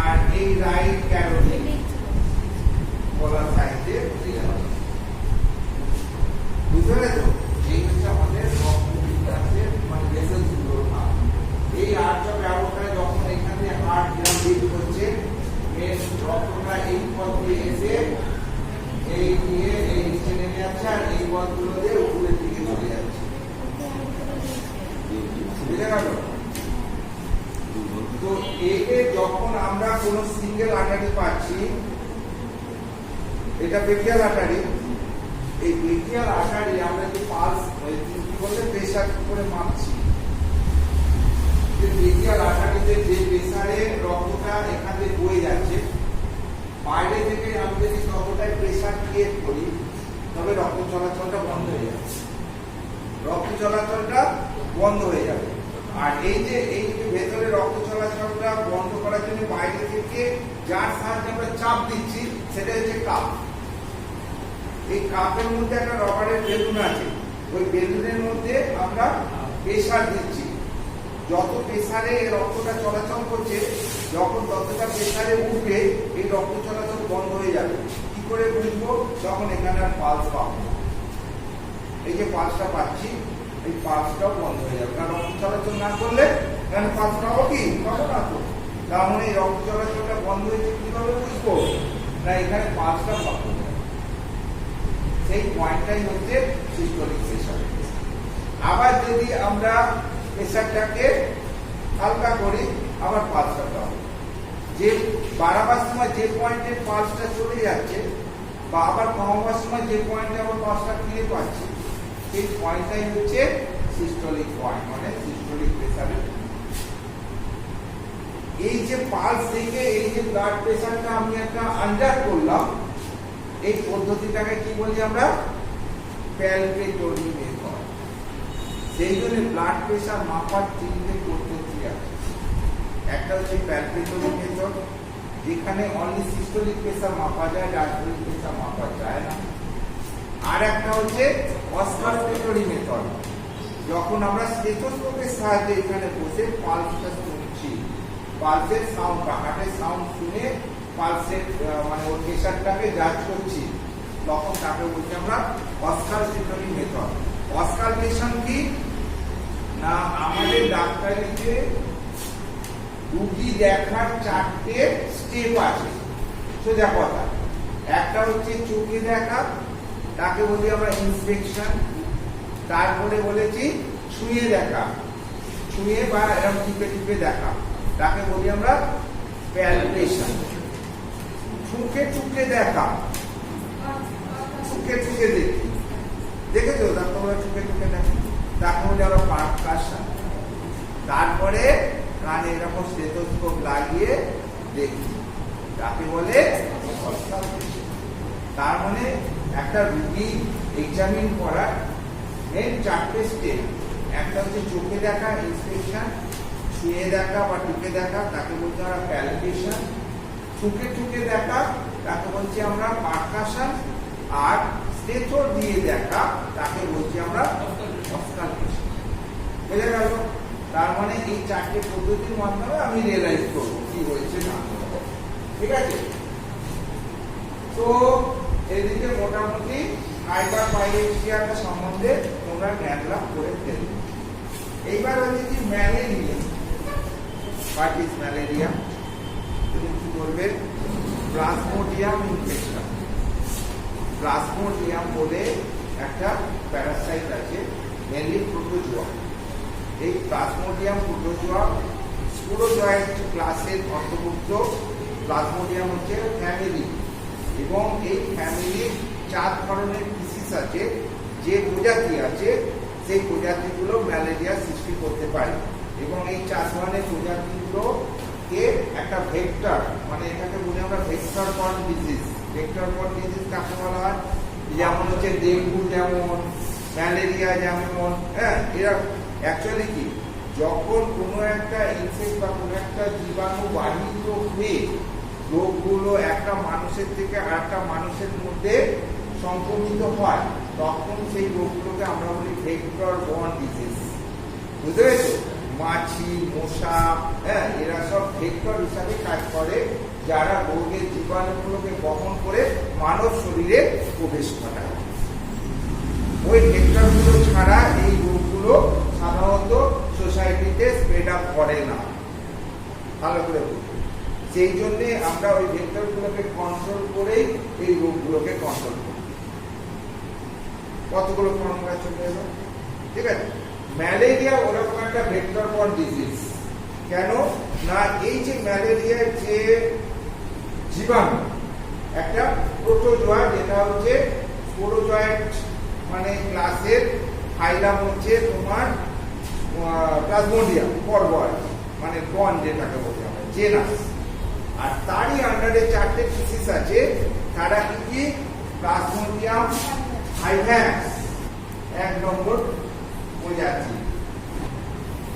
আর এই রাইট ক্যারোটিড বলার সাইডে। বুঝতে পেরেছো? এই হচ্ছে আমাদের রক্তবিজ্ঞানের মানে ভেসেলস গুলোর ভাগ। এই আর্চ অফ অ্যাওর্টা যখন এখান থেকে হার্ট গ্রাম বিট হচ্ছে, এর রক্তটা এই পথ দিয়ে এসে এই দিয়ে এই নিচে নেমে যাচ্ছে, আর এই পথগুলো দিয়ে উপরের দিকে চলে যাচ্ছে। বুঝে গেল? তো একে যখন আমরা কোন সিঙ্গেল আর্টারি পাচ্ছি, এটা ব্রেকিয়াল আর্টারি। এই ব্রেকিয়াল আর্টারি আমরা যে পালস কি বলে প্রেসার করে মাপছি, যে ব্রেকিয়াল আর্টারিতে যে প্রেসারে রক্তটা এখান থেকে বয়ে যাচ্ছে, বাইরে থেকে আমি যদি রক্তটায় প্রেসার ক্রিয়েট করি, তবে রক্ত চলাচলটা বন্ধ হয়ে যাবে। রক্ত চলাচলটা বন্ধ হয়ে যাবে। আর এই যে ভেতরে রক্ত চলাচলটা বন্ধ করার জন্য বাইরে থেকে যার সাহায্যে আমরা চাপ দিচ্ছি, সেটা হচ্ছে কাপ। এই কাপের মধ্যে একটা রবারের বেলুন আছে, ওই বেলুনের মধ্যে আমরা প্রেসার দিচ্ছি। যত প্রেসারে রক্তটা চলাচল করছে, যখন ততটা প্রেসারে উঠবে, এই রক্ত চলাচল বন্ধ হয়ে যাবে। কি করে বুঝবো? যখন এখানে আর পালস পাবো না। এই যে পালসটা পাচ্ছি, এই পালসটাও বন্ধ হয়ে যাবে। কারণ রক্ত চলাচল না করলে এখানে পালস পাবো কি? পাবো না তো। তার মানে এই রক্ত চলাচলটা বন্ধ হয়েছে কিভাবে বুঝবো? না, এখানে পালসটা বন্ধ হয়ে যাবে। সেই পয়েন্টটাই হচ্ছে সিস্টোলিক প্রেসার। আবার যদি আমরা প্রেসারটাকে হালকা করি, আবার পালসটা পাবো। যে বাড়াবার সময় যে পয়েন্টে পালসটা চলে যাচ্ছে, বা আবার কমাবার সময় যে পয়েন্টে আবার পালসটা ফিরে পাচ্ছি, সেই পয়েন্টটাই হচ্ছে সিস্টোলিক পয়েন্ট, মানে সিস্টোলিক প্রেসারের। এই যে পালস থেকে এই যে ব্লাড প্রেসারটা আমি একটা আন্ডার করলাম, এই পদ্ধতিটাকে কি বলি আমরা? প্যালপেটরি মেথড। সেই জন্য ব্লাড প্রেসার মাপার তিনটে পদ্ধতি আছে। একটা হচ্ছে প্যালপেটরি মেথড, যেখানে অনলি সিস্টোলিক প্রেসার মাপা যায়, ডায়াস্টোলিক প্রেসার মাপা যায় না। আর একটা হচ্ছে অস্কালপেটরি মেথড, যখন আমরা স্টেথোস্কোপের সাহায্যে এখানে বসে পালসটা শুনছি, পালসের সাউন্ড বা হার্টের সাউন্ড শুনে পালসের মানে ওর প্রেসারটাকে জাজ করছি, তখন তাকে বলছি আমরা অস্কালপেটরি মেথড। অস্কালপেশন কি না, আমাদের ডাক্তারিতে রুগী দেখার 4টে স্টেপ আছে। সোজা কথা, একটা হচ্ছে চোখে দেখা, তাকে বলি আমরা ইন্সপেকশন। তারপরে বলেছি ছুঁয়ে দেখা, ছুঁয়ে বা এরকম টিপে টিপে দেখা, তাকে বলি আমরা প্যালপেশন। চোখে চোখে দেখা, চোখে চোখে দেখি, দেখেছো ডাক্তাররা চোখে চোখে দেখে, তাকে বলি আমরা পারকাশন। তারপরে কানে এরকম স্টেথোস্কোপ লাগিয়ে দেখি, তাকে বলে অস্কালপেশন। তার মানে একটা রুগী এক্সামিন করার মেন 4টে স্টেপ। একটা হচ্ছে চোখে দেখা ইন্সপেকশন, ছুঁয়ে দেখা বা টিপে দেখা, তাকে বলছি আমরা প্যালপেশন। চোখে চোখে দেখা, তাকে বলছি আমরা পারকাশন। আর স্টেথো দিয়ে দেখা, তাকে বলছি আমরা অস্কালপেশন। বুঝে গেল? তার মানে এই 4টে পদ্ধতির মাধ্যমে আমি রিয়েলাইজ করবো কি হয়েছে না হয়েছে। ঠিক আছে? তো এদিকে মোটামুটি হাইপারপাইরেসিয়াটা সম্বন্ধে তোমরা জ্ঞান লাভ করে ফেলবে। এইবার হচ্ছে কি ম্যালেরিয়া। What is malaria? তুমি কি বলবে? Plasmodium infection. প্লাজমোডিয়াম বলে একটা প্যারাসাইট আছে, মেনলি প্রোটোজোয়া। এই প্লাজমোডিয়াম প্রোটোজোয়া স্পোরোজয়েড ক্লাসের অন্তর্ভুক্ত। প্লাজমোডিয়াম হচ্ছে ফ্যামিলি, এবং এই ফ্যামিলির 4 ধরনের ডিসিজ আছে। যে প্রজাতি আছে সেই প্রজাতিগুলো ম্যালেরিয়া সৃষ্টি করতে পারে, এবং এই 4 ধরনের প্রজাতিগুলোকে একটা ভেক্টর, মানে এটাকে বলি আমরা vector borne disease. Vector borne disease কাকে বলা হয়? যেমন হচ্ছে ডেঙ্গু, যেমন ম্যালেরিয়া, যেমন এরা অ্যাকচুয়ালি কি, যখন কোনো একটা ইনসেক্ট বা কোনো একটা জীবাণু বাহিত হয়ে রোগগুলো একটা মানুষের থেকে আরেকটা মানুষের মধ্যে সংক্রমিত হয়, তখন সেই রোগগুলোকে আমরা বলি ভেক্টর বর্ন ডিজিজ। বুঝতে পেরেছো? মাছি, মশা, এরা সব ভেক্টর হিসাবে কাজ করে, যারা রোগের জীবাণুগুলোকে বহন করে মানব শরীরে প্রবেশ ঘটায়। ওই ভেক্টরগুলো ছাড়া এই রোগগুলো সাধারণত সোসাইটিতে স্প্রেড আপ করে না। ভালো করে বুঝুন। সেই জন্যে আমরা ওই ভেক্টরগুলোকে কন্ট্রোল করেই এই রোগগুলোকে কন্ট্রোল করি। কতগুলো ফর্মুলা চলে এলো? ঠিক আছে? ম্যালেরিয়া ওরকম একটা ভেক্টর বর্ন ডিজিজ। কেন না, এই যে ম্যালেরিয়ার যে জীবাণু, একটা প্রোটোজোয়া, যেটা হচ্ছে স্পোরোজয়েড মানে ক্লাসের, ফাইলাম হচ্ছে তোমার প্লাজমোডিয়াম পর্ব, মানে গণ যেটাকে বলি আমরা, জেনাস। আর তারই আন্ডারে 4টে ডিসিজ আছে। তারা কি কি? প্লাজমোডিয়াম হাইভ্যাক্স 1 নম্বর প্রজাতি,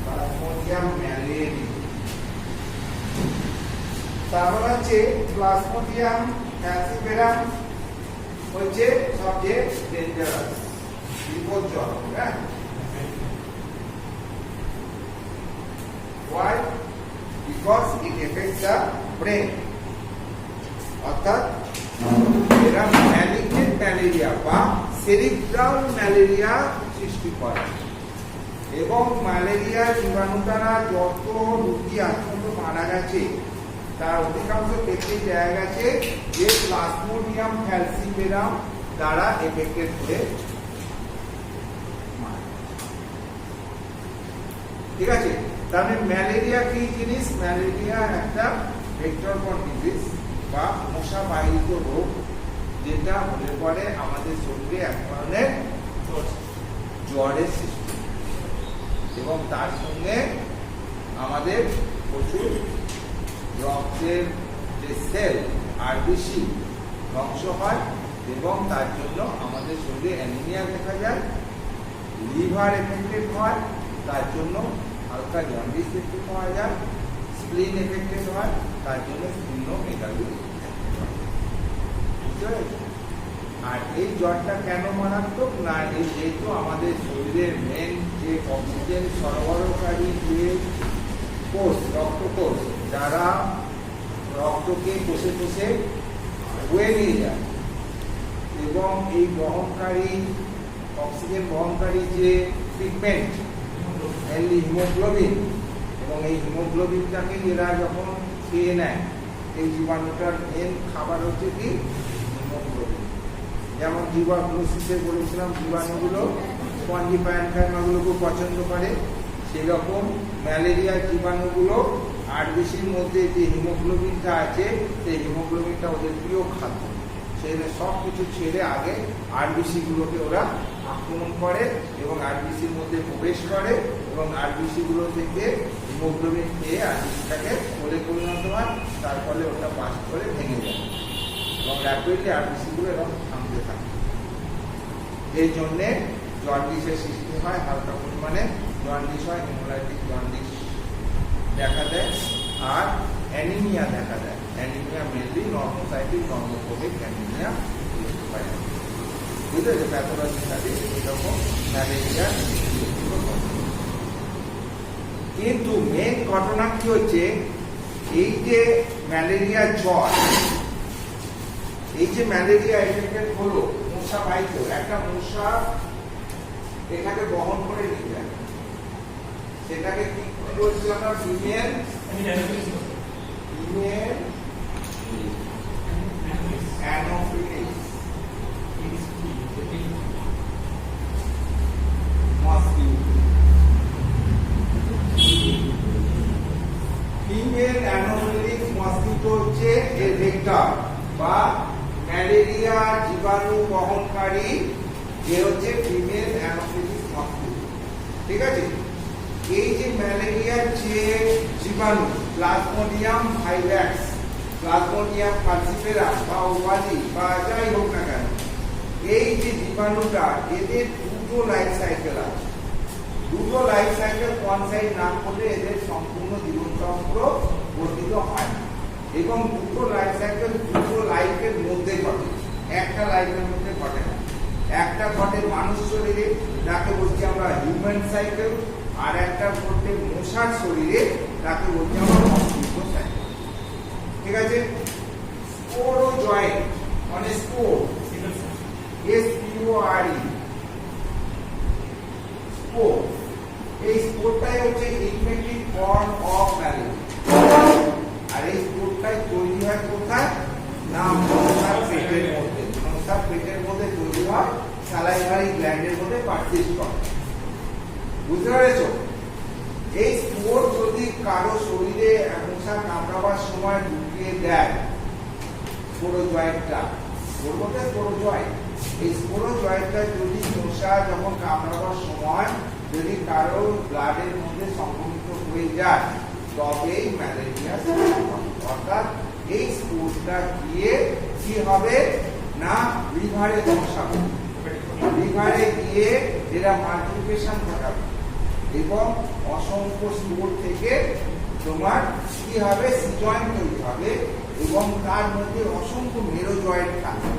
প্লাজমোডিয়াম ম্যালেরিয়া। তারপর হচ্ছে প্লাজমোডিয়াম ফ্যালসিফেরাম, হচ্ছে সবচেয়ে ডেঞ্জারাস, বিপজ্জনক। Why? Because it affects the brain. অর্থাৎ এরা ম্যালিগনেন্ট ম্যালেরিয়া বা সেরিব্রাল ম্যালেরিয়া সৃষ্টি করে, এবং ম্যালেরিয়া জীবাণু দ্বারা যত রোগী আক্রান্ত মারা গেছে তার অধিকাংশ ক্ষেত্রে দেখা গেছে যে প্লাজমোডিয়াম ফ্যালসিফেরাম দ্বারা এফেক্টেড হয়ে। ঠিক আছে? তাহলে ম্যালেরিয়া কি জিনিস? ম্যালেরিয়া একটা ভেক্টর বর্ন ডিজিজ বা মশা বাহিত রোগ, যেটা হলে পরে আমাদের শরীরে এক ধরনের জ্বরের সৃষ্টি, এবং তার সঙ্গে আমাদের প্রচুর রক্তের যে সেল আরবিসি ধ্বংস হয়, এবং তার জন্য আমাদের শরীরে অ্যানিমিয়া দেখা যায়, লিভার এফেক্টেড হয়, তার জন্য হালকা জন্ডিস দেখতে পাওয়া যায়, স্প্লিন এফেক্টেড হয়, তার জন্য শূন্য মেগাজুল। বুঝতে পেরেছো? আর এই জ্বরটা কেন মারাত্মক না, এই যেহেতু আমাদের শরীরের মেন যে অক্সিজেন সরবরাহকারী যে কোষ, রক্তকোষ, যারা রক্তকে কোষে কোষে বয়ে নিয়ে যায় এবং এই বহনকারী অক্সিজেন বহনকারী যে পিগমেন্ট মেনলি হিমোগ্লোবিন, এবং এই হিমোগ্লোবিনটাকে এরা যখন খেয়ে নেয়, এই জীবাণুটার মেন খাবার হচ্ছে কি হিমোগ্লোবিন। যেমন টিউবারকুলোসিসে বলেছিলাম জীবাণুগুলো স্পঞ্জিপায়ানকাইমাগুলোকে পছন্দ করে, সেরকম ম্যালেরিয়ার জীবাণুগুলো আরবিসির মধ্যে যে হিমোগ্লোবিনটা আছে সেই হিমোগ্লোবিনটা ওদের প্রিয় খাদ্য। সেখানে সব কিছু ছেড়ে আগে আরবিসিগুলোকে ওরা আক্রমণ করে এবং আরবিসির মধ্যে প্রবেশ করে এবং আরবিসিগুলো থেকে হিমোগ্লোবিন খেয়ে আরবিসিটাকে কোলে পরিণত হয়, তার ফলে ওটা পাস করে ভেঙে যায় এবং র্যাপিডলি আরবিসিগুলো এরকম থামতে থাকে। এই জন্যে জন্ডিসের সৃষ্টি হয়, হালকা পরিমাণে জন্ডিস হয়, হেমোলাইটিক জন্ডিস দেখা দেয় আর অ্যানিমিয়া দেখা দেয়। অ্যানিমিয়া মেনলি নর্মোসাইটিক নর্মোফোবিক অ্যানিমিয়া হয়। বুঝতে পেরেছো? প্যাথোলজিক্যালি এরকম ম্যালেরিয়ার কিন্তু মেন ঘটনা কি হচ্ছে, এই যে ম্যালেরিয়া জ্বর, এই যে ম্যালেরিয়া এফেক্টেড হলো মশা বাহিত, একটা মশা এটাকে বহন করে নিয়ে যায়, সেটাকে কি বলছি আমরা female Anopheles mosquito. Female Anopheles mosquito হচ্ছে এর ভেক্টর বা ম্যালেরিয়া জীবাণু বহনকারী, যে হচ্ছে ফিমেল অ্যানোফিলিস মসকিউটো। ঠিক আছে? এই যে ম্যালেরিয়ার যে জীবাণু প্লাজমোডিয়াম ভাইরাস, প্লাজমোডিয়াম ফালসিফেরাম বা ওয়ালি বা যাই হোক না কেন, এই যে জীবাণুটা এদের দুটো লাইফ সাইকেল আছে। দুটো লাইফ সাইকেল কোয়ানসাইড না করলে এদের সম্পূর্ণ জীবন চক্র বর্ধিত হয় না, এবং দুটো লাইফ সাইকেল দুটো লাইফের মধ্যে ঘটে, একটা লাইফের মধ্যে ঘটে না। একটা ঘটে মানুষ শরীরে, যাকে বলছি আমরা হিউম্যান সাইকেল, আর একটা ঘটে মশার শরীরে, তাকে বলছি আমরা মসকিউটো সাইকেল। ঠিক আছে? স্পোরোজয়েন্ট মানে স্পোর, SPORE, স্পোর। এই স্পোরটাই হচ্ছে ইনফেক্টিভ ফর্ম অফ ম্যালেরিয়া, আর এই স্পোরটাই তৈরি হয় কোথায় না মশার পেটের মধ্যে। মশার পেটের মধ্যে তৈরি হয়, স্যালাইভারি গ্ল্যান্ডের মধ্যে পারসিস্ট করে। বুঝতে পেরেছো? এই স্পোর যদি কারো শরীরে মশা কামড়াবার সময় ঢুকিয়ে দেয়, স্পোরোজয়েন্টটা বলতে স্পোরোজয়েন্ট, এই স্পোরোজয়েন্টটা যদি মশা যখন কামড়াবার সময় যদি কারো ব্লাডের মধ্যে সংক্রমিত হয়ে যায়, তবেই ম্যালেরিয়া অর্থাৎ এই স্পোরটা গিয়ে কি হবে না লিভারে বসাবে, লিভারে গিয়ে এরা মাল্টিপ্লিকেশন ঘটাবে এবং অসংখ্য স্পোর থেকে তোমার কি হবে সিজয়েন্ট তৈরি হবে এবং তার মধ্যে অসংখ্য মেরোজয়েন্ট থাকবে।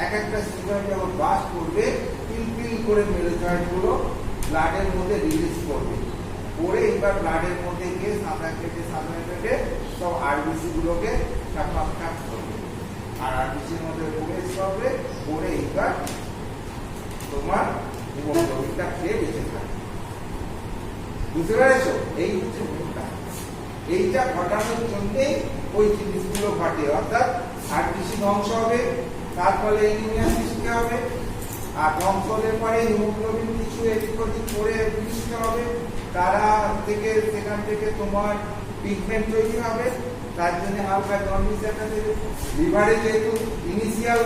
এক একটা সিজয়েন্ট যখন বাস করবে, পিল পিল করে মেরোজয়েন্ট গুলো ব্লাডের মধ্যে রিলিজ করবে, করে এবার ব্লাডের মধ্যে গিয়ে সাঁতার কেটে সব আরবিসি গুলোকে সাক্ষাৎ করবে, আর আরবিসির মধ্যে প্রবেশ করবে, করে এবার তোমার হিমোগ্লোবিনটা খেয়ে বেঁচে থাকবে। বুঝতে পেরেছো? এই হচ্ছে ভূমিকা। এইটা ঘটানোর জন্যে ওই জিনিসগুলো ঘটে, অর্থাৎ আরবিসি ধ্বংস হবে, তার ফলে অ্যানিমিয়া সৃষ্টি হবে, আর ধ্বংস হলে পরে হিমোগ্লোবিন কিছু এদিক ওদিক করে সৃষ্টি হবে, তারা থেকে সেখান থেকে তোমার পিগমেন্ট তৈরি হবে, তার জন্য হালকা জন্ডিস দেখা দেবে। লিভারে যেহেতু ইনিশিয়াল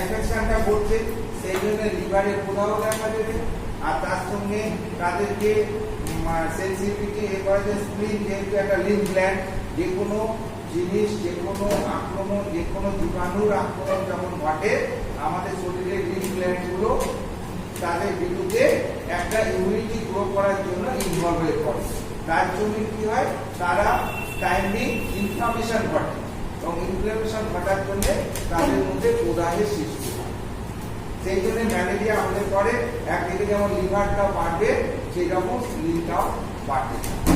এফেকশনটা ঘটছে, সেই জন্য লিভারে কোথাও দেখা দেবে, আর তার সঙ্গে তাদেরকে সেন্সিটিভিটি এবার যে স্প্লিন যেহেতু একটা লিম্ফ গ্ল্যান্ড, যে কোনো জিনিস, যে কোনো আক্রমণ, যে কোনো জীবাণুর আক্রমণ যখন ঘটে, আমাদের শরীরের লিম্ফ গ্ল্যান্ডগুলো তাদের বিরুদ্ধে একটা ইমিউনিটি গ্রো করার জন্য ইনভলভ হয়ে পড়ে। তার জন্য কি হয়, তারা টাইমলি ইনফ্লামেশন ঘটে এবং ইনফ্লামেশন ঘটার জন্য তাদের মধ্যে প্রদাহের সৃষ্টি হয়। সেই জন্য ম্যালেরিয়া আমাদের পরে একদিকে যেমন লিভারটা বাড়বে সেই রকম স্প্লিনটাও বাড়তে থাকে।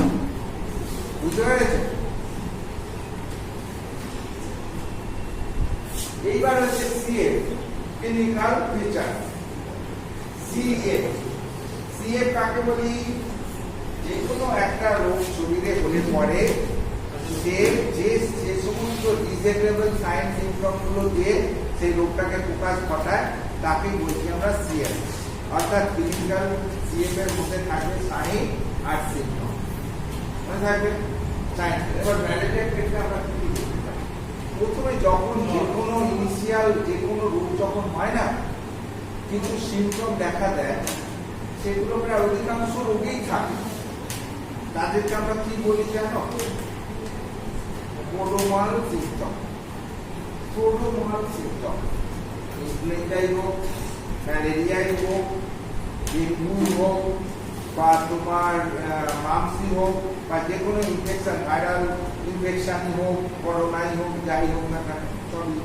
বুঝতে পেরেছে? এইবার হচ্ছে সিএফ, ক্লিনিক্যাল ফিচার। সিএফ কাকে বলি? যে কোনো একটা রোগ শরীরে হলে পরে যে সমস্ত ডিসেবল সাইন সিম্পটম গুলো দিয়ে সেই রোগটাকে প্রকাশ ঘটায় তাকে বলছি আমরা সিএফ। অর্থাৎ ক্লিনিক্যাল সিএফ এর মধ্যে থাকবে সাইন আর সিম্পটম। মনে থাকবে সাইন। এবার ম্যালেরিয়ার ক্ষেত্রে আমরা কি করতে পারি? প্রথমে যখন যে কোনো ইনিশিয়াল যে কোনো রোগ যখন হয় না, কিছু সিম্পটম দেখা দেয়, সেগুলো প্রায় অধিকাংশ রোগেই থাকে। তাদেরকে আমরা কি বলি জানো? Prodromal symptom. প্রোড্রোমাল সিম্পটম ইনফ্লুয়েঞ্জাই হোক, ম্যালেরিয়াই হোক, ডেঙ্গু হোক, বা তোমার মামসি হোক, বা যে কোনো ইনফেকশন, ভাইরাল ইনফেকশনই হোক, করোনাই হোক, যাই হোক না কেন, সবই।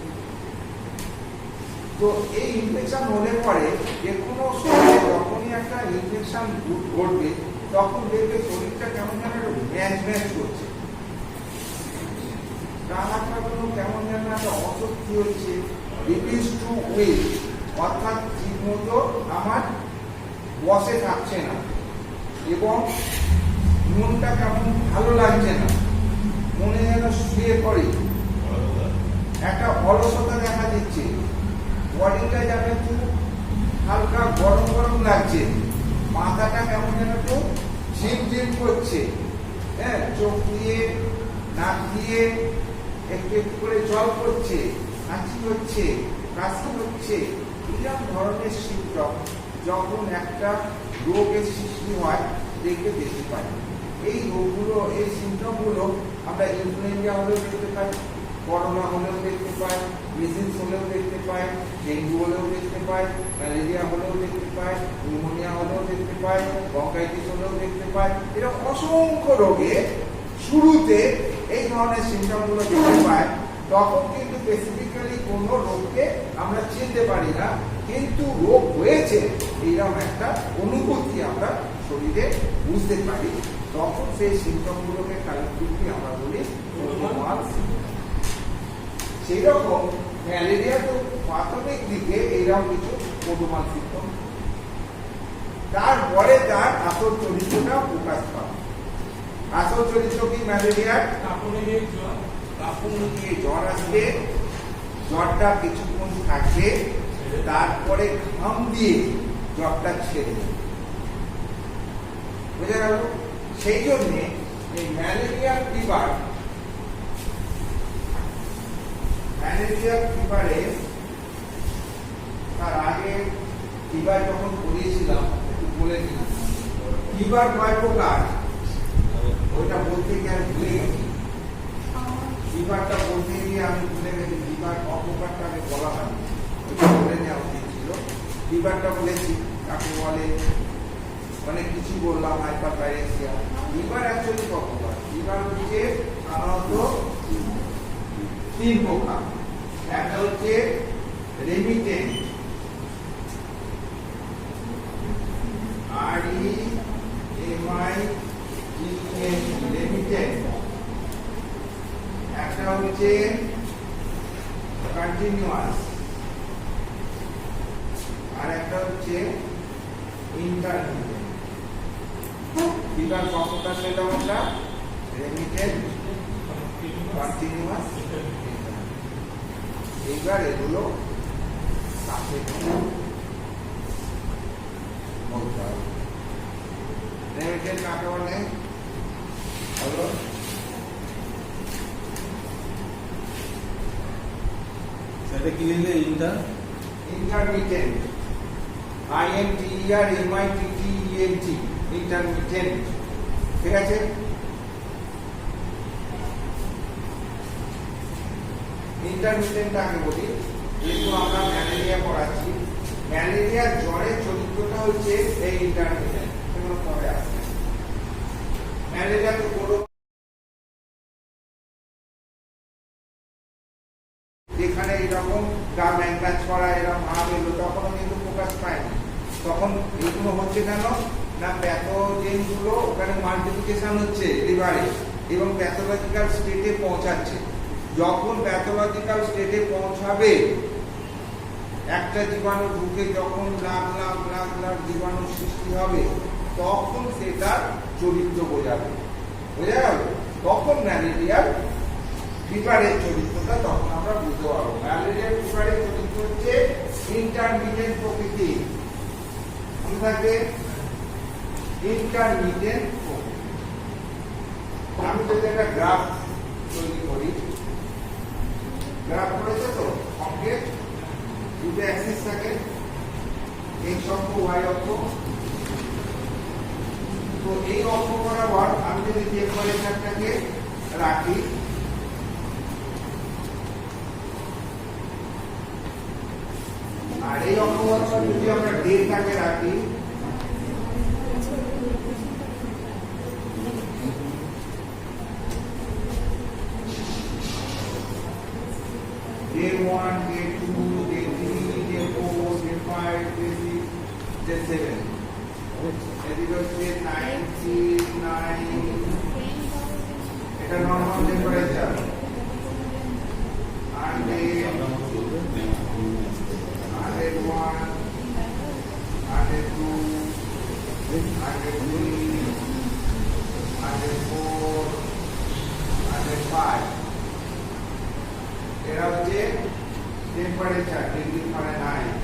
তো এই ইনফেকশন হলে পরে যে কোনো শরীরে যখনই একটা ইনফেকশন ঘটবে তখন দেখবে শরীরটা কেমন যেন ম্যাচ ম্যাচ করছে, গা হাত পাগুলো কেমন যেন একটা অস্বস্তি হচ্ছে, রিপিউজ টু উইল, অর্থাৎ ঠিক মতো আমার বসে থাকছে না, এবং মনটা কেমন ভালো লাগছে না, মনে যেন শুয়ে পড়ে, একটা অলসতা দেখা দিচ্ছে, বডিটা যেন একটু হালকা গরম গরম লাগছে, মাথাটা কেমন যেন একটু ঝিমঝিম করছে, হ্যাঁ, চোখ দিয়ে নাক দিয়ে একটু একটু করে জল পড়ছে, হাঁচি হচ্ছে, কাশি হচ্ছে, এরকম ধরনের সিমটম যখন একটা রোগের সৃষ্টি হয় দেখে দেখতে পাই। এই রোগগুলো, এই সিমটমগুলো আমরা ইনফ্লুয়েঞ্জা হলেও দেখতে পাই, করোনা হলেও দেখতে পাই, মিজিলস হলেও দেখতে পাই, ডেঙ্গু হলেও দেখতে পাই, ম্যালেরিয়া হলেও দেখতে পাই, নিউমোনিয়া হলেও দেখতে পাই, ব্রঙ্কাইটিস হলেও দেখতে পাই। এরকম অসংখ্য রোগে শুরুতে এই ধরনের সিমটমগুলো দেখতে পাই। তখন কিন্তু স্পেসিফিক্যালি কোনো রোগকে আমরা চিনতে পারি না, কিন্তু রোগ হয়েছে এইরকম একটা অনুভূতি আমরা শরীরে বুঝতে পারি। তখন সেই সিমটমগুলোকে কালেক্টিভলি আমরা বলি প্রোড্রোমাল সিম্পটম। সেই রকম ম্যালেরিয়া তো প্রাথমিক দিকে এইরকম কিছু প্রোড্রোমাল সিম্পটম, তারপরে তার আসল চরিত্রটা প্রকাশ পায়। আসল চরিত্র কি ম্যালেরিয়ার? কাঁপুনি দিয়ে জ্বর আসবে, জ্বরটা কিছুক্ষণ থাকবে, তারপরে ঘাম দিয়ে জ্বরটা ছেড়ে দেবে। বুঝে গেল? সেই জন্যে এই ম্যালেরিয়ার ফিভারে তার আগে ফিভার যখন করিয়েছিলাম একটু বলে দিলাম। ফিভার কয় প্রকার ওইটা বলতে গিয়ে আমি ভুলে গেছি। ফিভারটা বলতে গিয়ে আমি ভুলে গেছি। ফিভার অপকারটা আগে বলা হয়, ওইটা বলে নেওয়া উচিত ছিল। ফিভারটা বলেছি কাকে বলে, অনেক কিছু বললাম, হাইপারপাইরেসিয়া। ফিভার অ্যাকচুয়ালি কতবার? ফিভার হচ্ছে সাধারণত তিন প্রকার। একটা হচ্ছে রেমিটেন্ট, রেমিটেন্ট। একটা হচ্ছে কন্টিনিউয়াস, আর একটা হচ্ছে ইন্টারমিটেন্ট। ফিভার কতটা পেলাম আমরা? রেমিটেন্ট, কন্টিনিউয়াস, এইবার এগুলো বলতে হবে। রেমিটেন্ট কাকে বলে? হলো সেটা কি লিখলে? Intermittent, INTERMITTENT, intermittent. ঠিক আছে? ইন্টারমিটেন্ট কাকে বলি? যেহেতু আমরা ম্যালেরিয়া পড়াচ্ছি, ম্যালেরিয়ার জ্বরের চরিত্রটা হচ্ছে এই ইন্টারমিটেন্ট। সেগুলো পরে আসবে। ম্যালেরিয়া তো যেখানে এরকম গা ম্যাঙ্গাজ করা এরকম ভাব এলো তখনও কিন্তু ফোকাস পায়নি। তখন এগুলো হচ্ছে কেন না প্যাথোজেন গুলো ওখানে মাল্টিপ্লিকেশন হচ্ছে লিভারে এবং প্যাথোলজিক্যাল স্টেটে পৌঁছাচ্ছে। যখন প্যাথোলজিক্যাল স্টেটে পৌঁছাবে একটা জীবাণু ঢুকে যখন লাখ লাখ লাখ লাখ জীবাণু সৃষ্টি হবে তখন সেটার চরিত্র বোঝাবে, বোঝা গেল? তখন ম্যালেরিয়ার ফিভারের চরিত্রটা তখন আমরা বুঝতে পারবো। ম্যালেরিয়ার ফিভারের চরিত্র হচ্ছে ইন্টারমিডিয়েট প্রকৃতি, মনে থাকবে ইন্টারমিডিয়েট প্রকৃতি। আমি যদি একটা গ্রাফ তৈরি করি, গ্রাফ করেছে তো অঙ্কে দুটো অ্যাক্সিস থাকে, x অক্ষ y অক্ষ। তো এই অক্ষ বরাবর আমি যদি টেম্পারেচারটাকে রাখি, আর এই অক্ষ বরাবর যদি আমরা ডেটাকে রাখি, day 1, day 2, day 3, day 4, day 5, day 6, day 7. এদিকে হচ্ছে 99, এটা নরমাল টেম্পারেচার। আর 101, 102, 103, 104, 105। এরা হচ্ছে টেম্পারেচার ডিগ্রি ফারেনহাইট।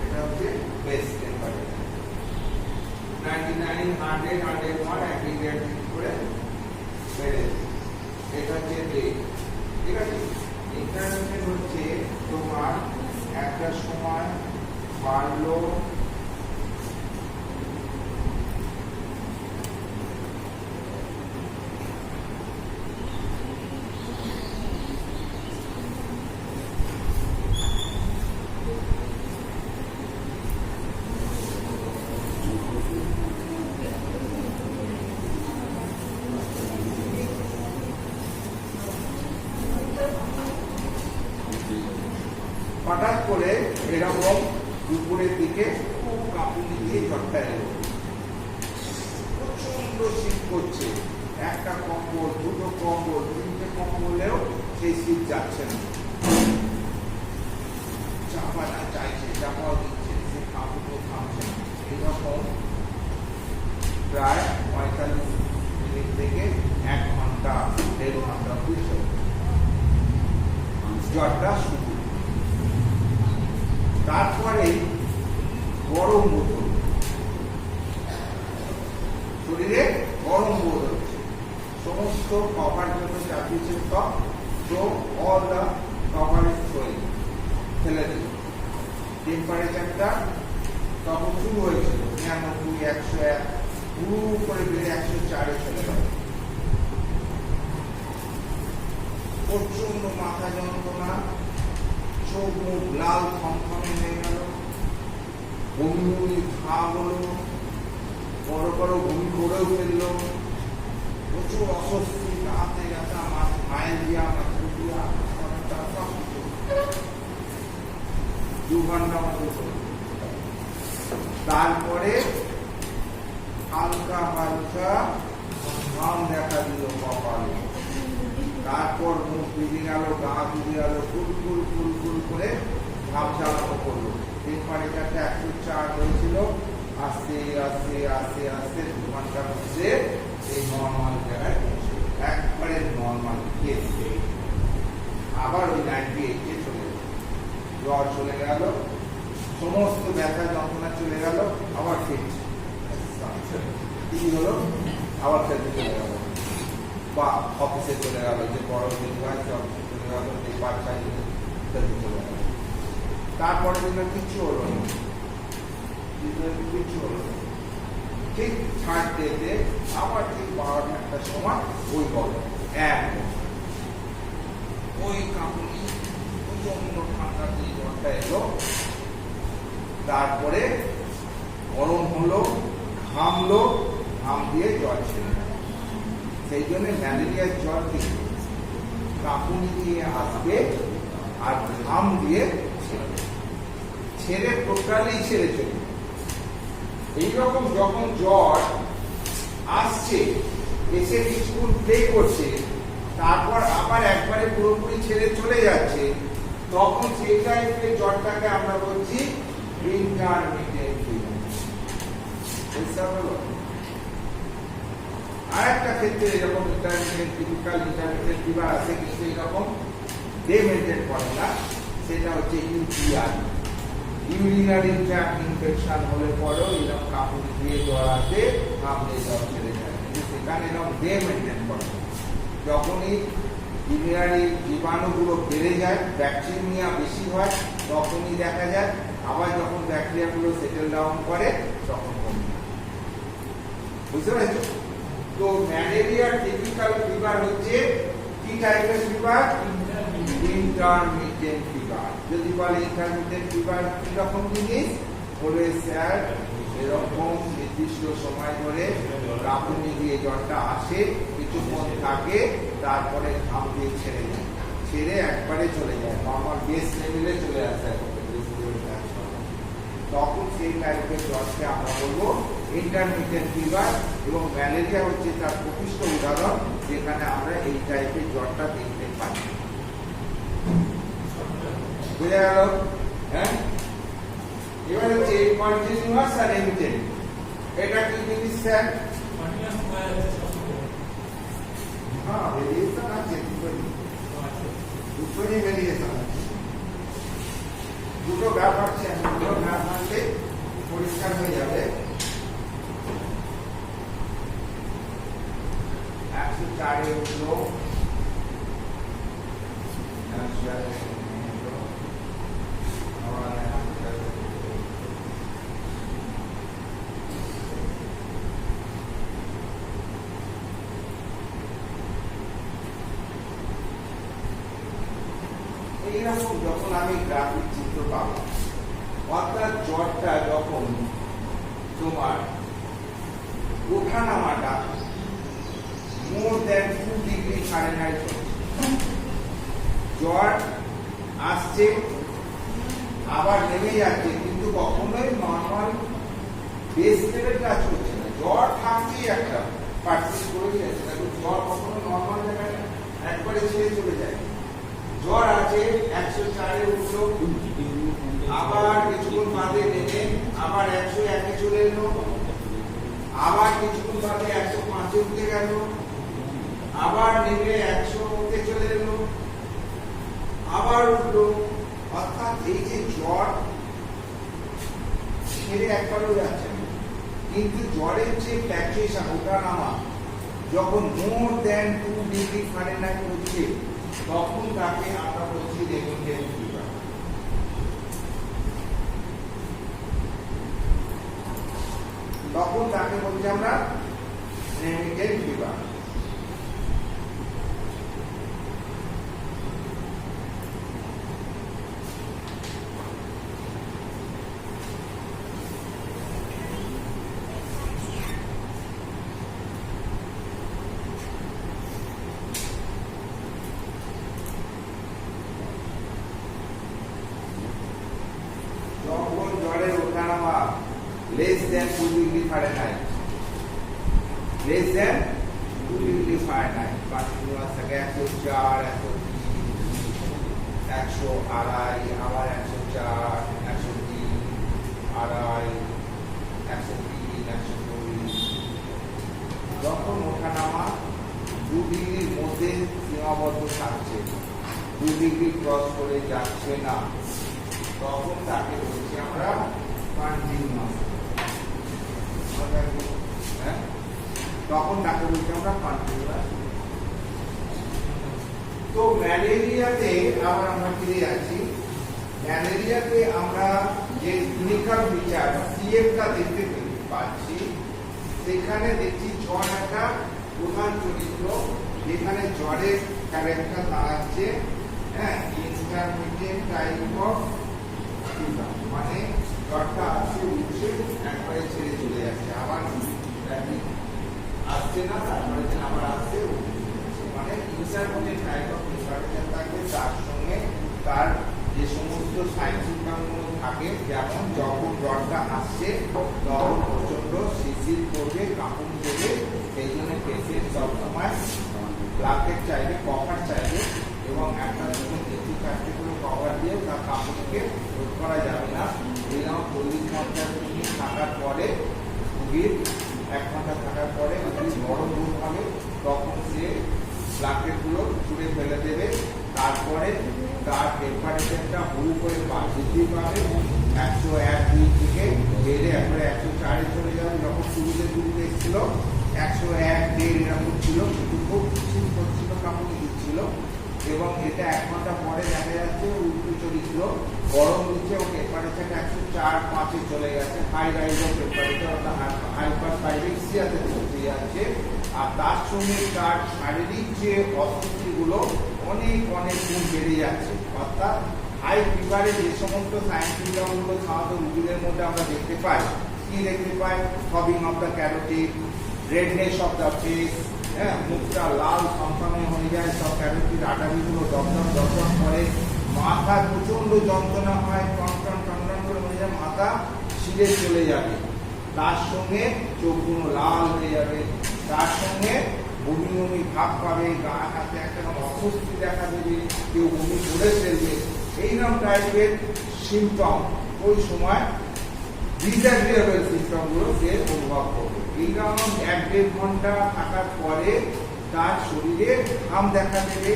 এটা হচ্ছে বেস টেম্পারেচার। 99, 100, 101 একই গ্রেড করে বেড়েছে। এটা হচ্ছে ডে, ঠিক আছে? ইন্টারমিডিয়েট হচ্ছে তোমার একটা সময় বাড়লো হঠাৎ করে এরকম দুপুরের দিকে খুব কাঁপুনি দিয়ে ঝড়টা এলো, প্রচন্ড শীত করছে, একটা কম্বল, দুটো কম্বল, তিনটে কম্বলেও সেই শীত যাচ্ছে না, চাপাটা চাইছে, চাপাও দিচ্ছে, সে কাঁপুনি থামছে না। এরকম প্রায় 45 মিনিট থেকে 1 ঘন্টা 1.5 ঘন্টা বুঝছো জ্বরটা শুরু। তারপরে গরম বোধ হল, শরীরে গরম বোধ হচ্ছে, সমস্ত কভার জন্য চাপিয়েছে টপ, তো all the cover is showing, ফেলে দিল। টেম্পারেচারটা তখন শুরু হয়েছিল 99, 101, পুরো করে বেড়ে 104-এ চলে গেল। প্রচন্ড মাথা যন্ত্রণা, চোখ মুখ লাল থমথমে হয়ে গেল, বমি বমি ভাব হলো, বড় বড় বমি করেও ফেলল, প্রচুর অস্বস্তি, হাতে ব্যথা, মায়ের দিয়া, মাথার দিয়া, 2 ঘন্টা মতো। তারপরে হালকা হালকা ঘাম দেখা দিল কপালে, তারপর মুখ ভিজে গেল, গা ভিজে গেল, ফুল করে ঘাম চালানো করলো। টেম্পারেচারটা 104 হয়েছিল, আস্তে আস্তে আস্তে আস্তে 2 ঘন্টার মধ্যে এই নর্মাল জায়গায় পৌঁছে, একবারে নর্মাল কেস। আবার ওই 98-এ চলে গেল, জ্বর চলে গেল, সমস্ত ব্যথা যন্ত্রণা চলে গেল, আবার ফিরছে। কি হলো? আবার খেলতে চলে গেল, বা অফিসে চলে গেল, যে বড় অফিসে চলে গেল, যে বাচ্চায় খেলতে চলে গেল। তারপরে দিন কিচ্ছু হলো না, কিচ্ছু হলো না। ঠিক ছাড়তে আবার ঠিক 12-1টার সময় ওই গল্প এক ওই কাঁপুনি, ওই প্রচন্ড ঠান্ডা দিয়ে জ্বরটা এলো, তারপরে গরম হলো, ঘামলো, ঘাম দিয়ে জ্বর ছেড়ে গেল। সেই জন্য ম্যালেরিয়ার জ্বর কিন্তু কাঁপুনি দিয়ে আসবে আর ঘাম দিয়ে ছেড়ে টোটালি ছেড়ে চলে। এইরকম যখন জ্বর আসছে, এসে কিছুক্ষণ প্লে করছে, তারপর আবার একবারে পুরোপুরি ছেড়ে চলে যাচ্ছে, তখন সেই টাইপের জ্বরটাকে আমরা বলছি ইন্টারমিডিয়েট ফিভার। বুঝতে পারলো? আর একটা ক্ষেত্রে এরকম ইন্টারমিডিয়েট টিপিক্যাল ইন্টারমিডিয়েট ফিভার আছে, কিন্তু এরকম ডে মেনটেন করে না। সেটা হচ্ছে ইউটিআই, ইউরিনারি ট্র্যাক্ট ইনফেকশন হলে পরেও এরকম কাঁপুনি দিয়ে জ্বর আসে, ঘাম দিয়ে জ্বর ছেড়ে যায়, কিন্তু সেখানে এরকম ডে মেনটেন করে। যখনই ইউরিনারি জীবাণুগুলো বেড়ে যায়, ব্যাকটেরিয়া বেশি হয়, তখনই দেখা যায়। আবার যখন ব্যাকটেরিয়াগুলো সেটেল ডাউন করে তখন কমে যায়। বুঝতে পেরেছো? তো ম্যালেরিয়ার টিপিক্যাল ফিভার হচ্ছে কি টাইপের ফিভার? Intermediate fever. যদি বলে ইন্টারমিডিয়েট ফিভার কিরকম জিনিস, বলে স্যার এরকম নির্দিষ্ট সময় ধরে কাঁপুনি দিয়ে জ্বরটা আসে, কিছুক্ষণ থাকে, তারপরে ঘাম দিয়ে ছেড়ে যায়, ছেড়ে একবারে চলে যায়, নর্মাল বেস লেভেলে চলে আসে। তখন সেই টাইপের জ্বরকে আমরা বলবো ইন্টারমিডিয়েট ফিভার। এবং ম্যালেরিয়া হচ্ছে তার প্রকৃষ্ট উদাহরণ, যেখানে আমরা এই টাইপের জ্বরটা দেখতে পাই। বুঝা গেল? হ্যাঁ, এবার হচ্ছে কন্টিনিউয়াস আর রেমিটেন্ট। এটা কি জিনিস স্যার? হ্যাঁ, ভেরিয়েশন আছে, দুটোই ভেরিয়েশন আছে। দুটো গ্রাফ আছে, দুটো গ্রাফ আনলে পরিষ্কার হয়ে যাবে। 104 এর উঠলো, 104 এইরকম যখন আমি গ্রাফিক চিত্র পাবো, অর্থাৎ জ্বরটা যখন তোমার ওঠানামাটা মোর দ্যান 2 ডিগ্রি ফারেনহাইট হচ্ছে, জ্বর আসছে আবার নেমে যাচ্ছে, কিন্তু কখনোই নর্মাল বেস লেভেল টাচ হচ্ছে না, জ্বর থাকছেই একটা পার্সিস্ট করে যাচ্ছে, জ্বর কখনো নর্মাল জায়গায় একবারে ছেড়ে চলে যায়। জ্বর আছে 104 এ উঠলো, আবার কিছুক্ষণ বাদে নেমে আবার 101 এ চলে এলো, আবার কিছুক্ষণ বাদে 105 এ উঠে গেল, আবার নেমে 100 তে চলে এলো, আবার উঠলো। অর্থাৎ এই যে জ্বর ছেড়ে একবারও যাচ্ছে না, কিন্তু জ্বরের যে ফ্ল্যাকচুয়েশন, ওঠা নামা যখন মোর দ্যান 2 ডিগ্রি ফারেনহাইট হচ্ছে, তখন তাকে আমরা বলছি রেমিটেন্ট ফিভার। তখন তাকে বলছি আমরা remittent fever. Less than 2 degree Fahrenheit, less than 2 degree Fahrenheit, continuous থাকে 104, 103, 102, আবার 104, 103, 2.5, 103, 120। যখন ওঠানামা 2 ডিগ্রির মধ্যে সীমাবদ্ধ থাকছে, 2 ডিগ্রি ক্রস করে যাচ্ছে না, তখন তাকে বলছি আমরা কন্টিনিউয়াস। তখন তাকে বলছি আমরা কন্টিনিউয়াস। তো ম্যালেরিয়াতে আবার আমরা ফিরে যাচ্ছি। ম্যালেরিয়াতে আমরা যে ক্লিনিক্যাল ফিচার সিএফটা দেখতে পাচ্ছি, সেখানে দেখছি জ্বর একটা প্রধান চরিত্র, যেখানে জ্বরের ক্যারেক্টার দাঁড়াচ্ছে, হ্যাঁ, intermediate type of fever, মানে জ্বরটা আসছে উঠছে একবারে ছেড়ে চলে যাচ্ছে, আবার আসছে না, তারপরে আবার আসছে উঠছে, মানে intermediate type of fever থাকবে। তার সঙ্গে তার যে সমস্ত সাইন সিম্পটমগুলো থাকে, যেমন যখন জ্বরটা আসছে তখন প্রচন্ড শিরশির করবে, কাঁপুনি দেবে, সেই জন্য পেশেন্ট সবসময় ব্ল্যাঙ্কেট চাইবে, কভার চাইবে, এবং একটা জন্য 3-4টি করে কভার দিয়ে তার কাঁপুনিকে রোধ করা যাবে না। এরকম 40-50 মিনিট থাকার পরে রোগীর 1 ঘন্টা থাকার পরে গরম দুধ হবে, তখন সে ব্ল্যাঙ্কেটগুলো ছুঁড়ে ফেলে দেবে। তারপরে তার টেম্পারেচারটা হুড় করে বৃদ্ধি পাবে, 101-2 থেকে বেড়ে একবারে 104-এ চলে যাবে। যখন শুরুতে এসেছিল 101-1.5 এরকম ছিল, কিন্তু খুব শীত করছিল, কাঁপুনি দিচ্ছিল, এবং এটা 1 ঘন্টা পরে দেখা যাচ্ছে উল্টো চলেছিল, গরম দিচ্ছে এবং টেম্পারেচারটা 104-5-এ চলে গেছে, হাই রাইজ অফ টেম্পারেচার, অর্থাৎ হাইপারথাইরয়েডিক্সিয়াতে চলে যাচ্ছে। আর তার সঙ্গে তার শারীরিক যে অস্বস্তিগুলো অনেক গুণ বেড়ে যাচ্ছে। অর্থাৎ হাই ফিভারে যে সমস্ত সাইন সিম্পটমগুলো সাধারণত রোগীদের মধ্যে আমরা দেখতে পাই, কি দেখতে পাই? Throbbing of the carotid, redness of the face, হ্যাঁ, মুখটা লাল থমথমে হয়ে যায়, সব ক্যারোটিড আটারিগুলো দপদপ করে, মাথা প্রচন্ড যন্ত্রণা হয়, টন করে হয়ে যায়, মাথা ছিঁড়ে চলে যাবে, তার সঙ্গে চোখগুলো লাল হয়ে যাবে, তার সঙ্গে বমি ভাব পাবে, গা হাতে একটা অস্বস্তি দেখা দেবে, কেউ বমি করে ফেলবে, এইরকম টাইপের সিমটম ওই সময় ডিসঅ্যাগ্রিয়েবল সিমটমগুলো সে অনুভব করবে। এইরকম 1-1.5 ঘন্টা থাকার পরে তার শরীরে ঘাম দেখা দেবে,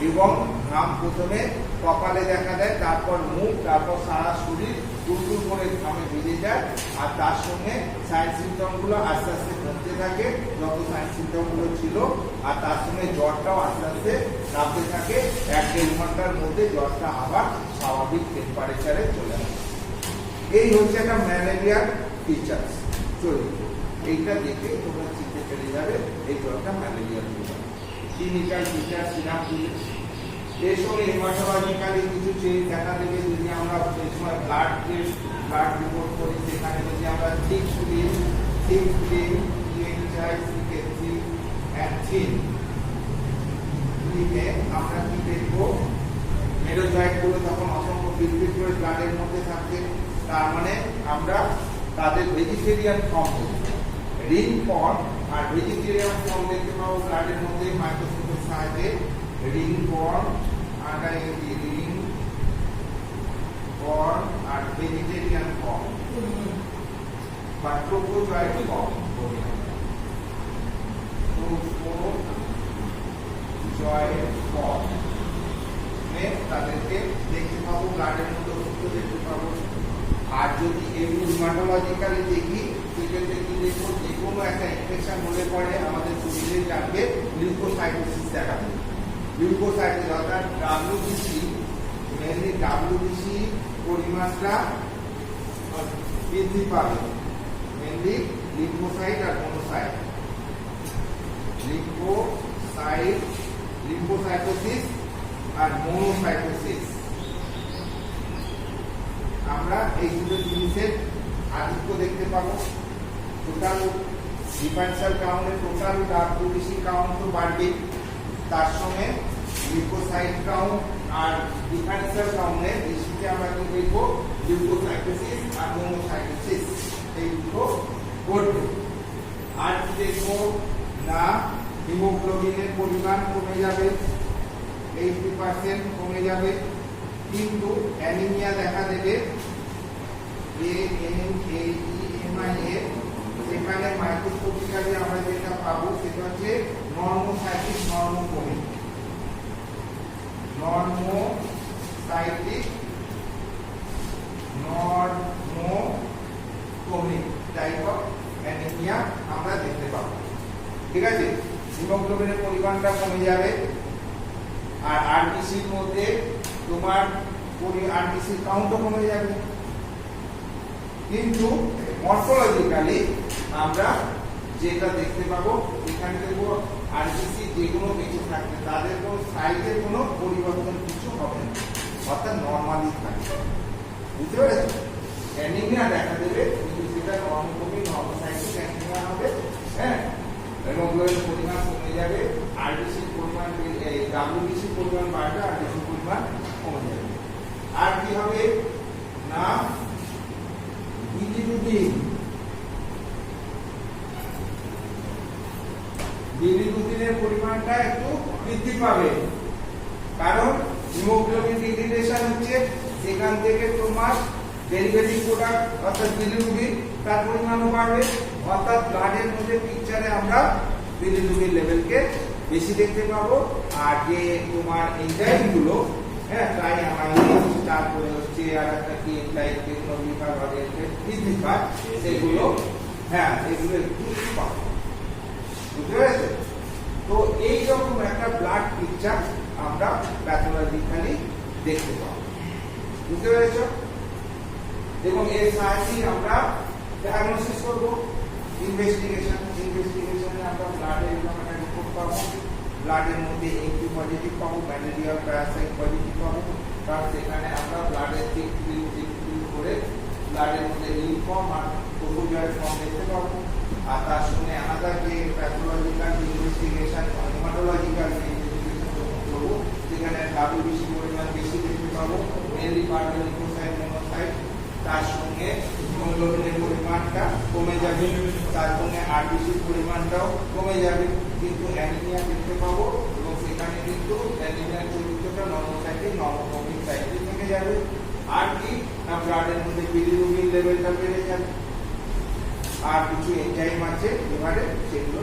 এবং ঘাম প্রথমে কপালে দেখা দেয়, তারপর মুখ, তারপর সারা শরীর টুলটুল করে ঘামে ভিজে যায়। আর তার সঙ্গে সাইন সিমটমগুলো আস্তে আস্তে কমতে থাকে, যত সাইন সিমটমগুলো ছিল, আর তার সঙ্গে জ্বরটাও আস্তে আস্তে নামতে থাকে। 1-1.5 ঘন্টার মধ্যে জ্বরটা আবার স্বাভাবিক টেম্পারেচারে চলে আসে। এই হচ্ছে একটা ম্যালেরিয়ার ফিচার্স চরিত্র। এইটা দেখে তোমরা চিনতে পেরে যাবে এই জ্বরটা ম্যালেরিয়ার ফিচার। ক্লিনিক্যাল ফিচার সিরাপ দিলে এর সঙ্গে হেমাটোলজিক্যালি কিছু চেঞ্জ দেখা দেবে। যদি আমরা এই সময় ব্লাড রিপোর্ট করি, সেখানে যদি আমরা থিক ফিল্ম আমরা কি দেখবো? মেরোজয়েডগুলো তখন অসংখ্য বিলবিল করে ব্লাডের মধ্যে থাকবে, তার মানে আমরা তাদের ভেজিটেরিয়ান ফর্ম দেখবো। রিং ফর্ম আর ভেজিটেরিয়ান ফর্ম দেখতে পাবো ব্লাডের মধ্যে মাইক্রোস্কোপের সাহায্যে। রিং ফর্ম আর রিং ফর্ম আর ভেজিটেরিয়ান ফর্ম বা ট্রোপোজয়েড ফর্ম বলি আমরা। ট্রোপোজয়েড ফর্ম তাদেরকে দেখতে পাবো, ব্লাডের মধ্যে ওষুধ দেখতে পাবো। আর যদি এমনি হিমাটোলজিক্যালি দেখি, সেক্ষেত্রে কি দেখবো? যে কোনো একটা ইনফেকশন হলে পরে আমাদের শরীরে জানবে লিউকোসাইটোসিস দেখা দেবে। লিউকোসাইটোসিস অর্থাৎ ডাব্লিউবিসি, মেনলি ডাব্লিউবিসি পরিমাণটা বৃদ্ধি পাবে, মেনলি লিম্ফোসাইট আর মনোসাইট। লিম্ফোসাইটোসিস আর মোনোসাইটোসিস, আমরা এই দুটো জিনিসের আধিক্য দেখতে পাবো। টোটাল ডিফারেন্সিয়াল কাউন্টের টোটাল ডাব্লিউবিসি কাউন্ট তো বাড়বে, তার সঙ্গে লিউকোসাইট কাউন্ট আর ডিফারেন্সিয়াল কাউন্টের বেশিতে আমরা কি দেখবো? লিউকোসাইটোসিস আর মোনোসাইটোসিস, এই দুটো ঘটবে। আর কি দেখবো না? হিমোগ্লোবিনের পরিমাণ কমে যাবে, 80% কমে যাবে, কিন্তু অ্যানিমিয়া দেখা দেবে। সেখানে মাইক্রোস্কোপিক্যালি আমরা যেটা পাবো সেটা হচ্ছে নর্মোসাইটিক নর্মোকোমিক, টাইপ অফ অ্যানিমিয়া আমরা দেখতে পাবো। ঠিক আছে, হিমোগ্লোবিনের পরিমাণটা কমে যাবে। আর আরবিসির মধ্যে তোমার আরবিসির কাউন্টও কমে যাবে। কিন্তু মরফোলজিক্যালি আমরা যেটা দেখতে পাবো, এখানে দেখবো আরবিসি যেগুলো বেঁচে থাকবে তাদের কোনো সাইজের কোনো পরিবর্তন কিছু হবে না। অর্থাৎ নর্মালি থাকবে। বুঝতে পেরেছো? অ্যানিমিয়া দেখা দেবে কিন্তু সেটা নর্মোগ্লোবিন নর্মোসাইটিক অ্যানিমিয়া হবে, হ্যাঁ, হিমোগ্লোবিন পরিমাণ কমে যাবে, আরবিসি পরিমাণ ডাব্লিউবিসি পরিমাণ বাড়বে, আরবিসি পরিমাণ কমে যাবে। আর কি হবে না বিলিরুবিনের পরিমাণটা একটু বৃদ্ধি পাবে, কারণ হিমোগ্লোবিন ডিগ্রেডেশন হচ্ছে, সেখান থেকে তোমার ডেরিভেটিভ প্রোডাক্ট অর্থাৎ বিলিরুবিন তার পরিমাণও বাড়বে, অর্থাৎ ব্লাডের মধ্যে পিকচারে আমরা বিলিরুবিন লেভেলকে বেশি দেখতে পাবো। আর যে তোমার এনজাইমগুলো, হ্যাঁ, ট্রাই অ্যামাইলেজ, তারপরে হচ্ছে আর একটা কি এনজাইম যেগুলো বৃদ্ধি পায় সেগুলো, হ্যাঁ, এগুলো একটু পাবো। বুঝতে পেরেছো? তো এইরকম একটা ব্লাড পিকচার আমরা প্যাথোলজিক্যালি দেখতে পাবো। বুঝতে পেরেছো? এবং এর সাহায্যে আমরা ডায়াগনোসিস করব, ইনভেস্টিগেশনে আমরা ব্লাডের এরকম একটা রিপোর্ট পাবো, ব্লাডের মধ্যে এইচপি পজিটিভ পাবো, ম্যালেরিয়া প্যারাসাইট পজিটিভ পাবো, তার সেখানে আমরা ব্লাডের চেক করে ব্লাডের মধ্যে লিম্ফোম আর প্রোটোজয়েড ফর্ম দেখতে পাবো। আর তার সঙ্গে আলাদা যে প্যাথোলজিক্যাল ইনভেস্টিগেশন, হেমাটোলজিক্যাল ইনভেস্টিগেশন করবো, সেখানে ডাব্লিউবিসি পরিমাণ বেশি দেখতে পাবো, মেনলি পার্টেল লিম্ফোসাইট, মোনোসাইট, তার সঙ্গে হিমোগ্লোবিনের পরিমাণটা কমে যাবে, তার সঙ্গে আরবিসির পরিমাণটাও কমে যাবে, কিন্তু অ্যানিমিয়া দেখতে পাবো এবং সেখানে কিন্তু অ্যানিমিয়ার চরিত্রটা নর্মোসাইটিক নর্মোগ্লোবিন সাইটে থেকে যাবে। আর কি না ব্লাডের মধ্যে বিলিরুবিন লেভেলটা বেড়ে যাবে, আর কিছু এনজাইম আছে লিভারে সেগুলো,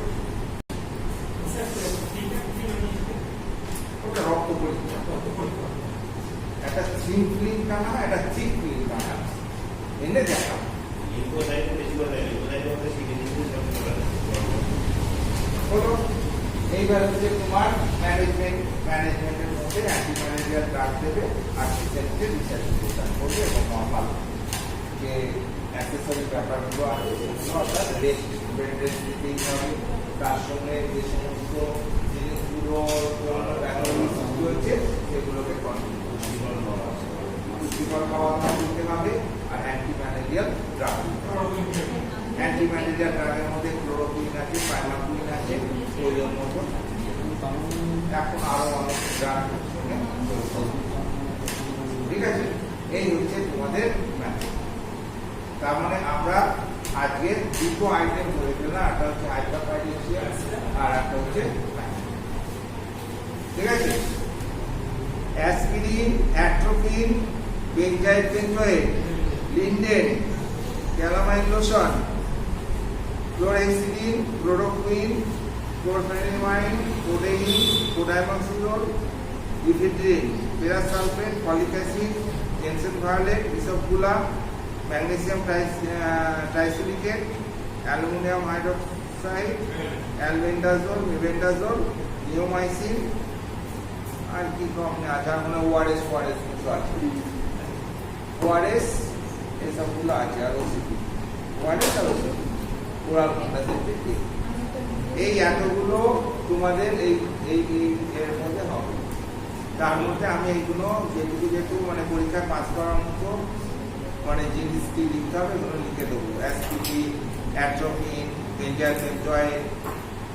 ওটা রক্ত পরীক্ষা, একটা থিন ফিল্ম টানা, একটা থিক ফিল্ম টানা এনে দেখা। হলো এইবার হচ্ছে তোমার ম্যানেজমেন্টের মধ্যে অ্যান্টিম্যালেরিয়াল ড্রাগ দেবে, আর সেক্ষেত্রে রিসার্চিফিকেশন করবে এবং নর্মাল যে অ্যাক্সেসরি ব্যাপারগুলো আছে সেগুলো অর্থাৎ রেস্ট, বেড রেস্ট দিতেই হবে। তার সঙ্গে যে সমস্ত জিনিসগুলো সৃষ্টি হচ্ছে সেগুলোকে পুষ্টিকর খাওয়া দাওয়া দিতে হবে। আর অ্যান্টিম্যালেরিয়াল ড্রাগ, অ্যান্টিম্যালেরিয়াল ড্রাগের মধ্যে ক্লোরোকুইন আছে, পাইমাকুইন আছে, প্রয়োজন মতো এখন আরো অনেক ড্রাগ, ঠিক আছে। এই হচ্ছে তোমাদের ম্যাথ। তার মানে আমরা আজকে দুটো আইটেম ধরে পেলাম, একটা হচ্ছে হাইপারপাইরেসিয়া আর একটা হচ্ছে, ঠিক আছে। Aspirin, atropine, benzyl benzoate, lindane, calamine lotion, chlorhexidine, chloroquine, chlorpheniramine, codeine, cotrimoxazole, ephedrine, ferrous sulphate, folic acid, gentian violet, ইসবগুলা, magnesium trisilicate, aluminium hydroxide, albendazole, mebendazole, neomycin, আর কি কম আছে, মানে ওআরএস কিছু আছে, ওআরএস এসবগুলো আছে, আর ওসিপি, ওআরএস আর ওসিপি, ওরাল কন্ট্রাসেপটিভ। এই এতগুলো তোমাদের এই এর মধ্যে হবে। তার মধ্যে আমি এইগুলো যেটুকু মানে পরীক্ষায় পাস করার মতো মানে জিনিস কি লিখতে হবে এগুলো লিখে দেবো। অ্যাসপিরিন, অ্যাট্রোপিন, বেনজাইল বেনজয়েড,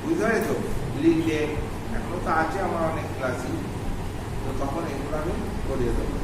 বুঝতে পেরেছো, লিন্ডেন, এখনো তো আছে আমার অনেক ক্লাসই, তো তখন এগুলো আমি করিয়ে দেবো।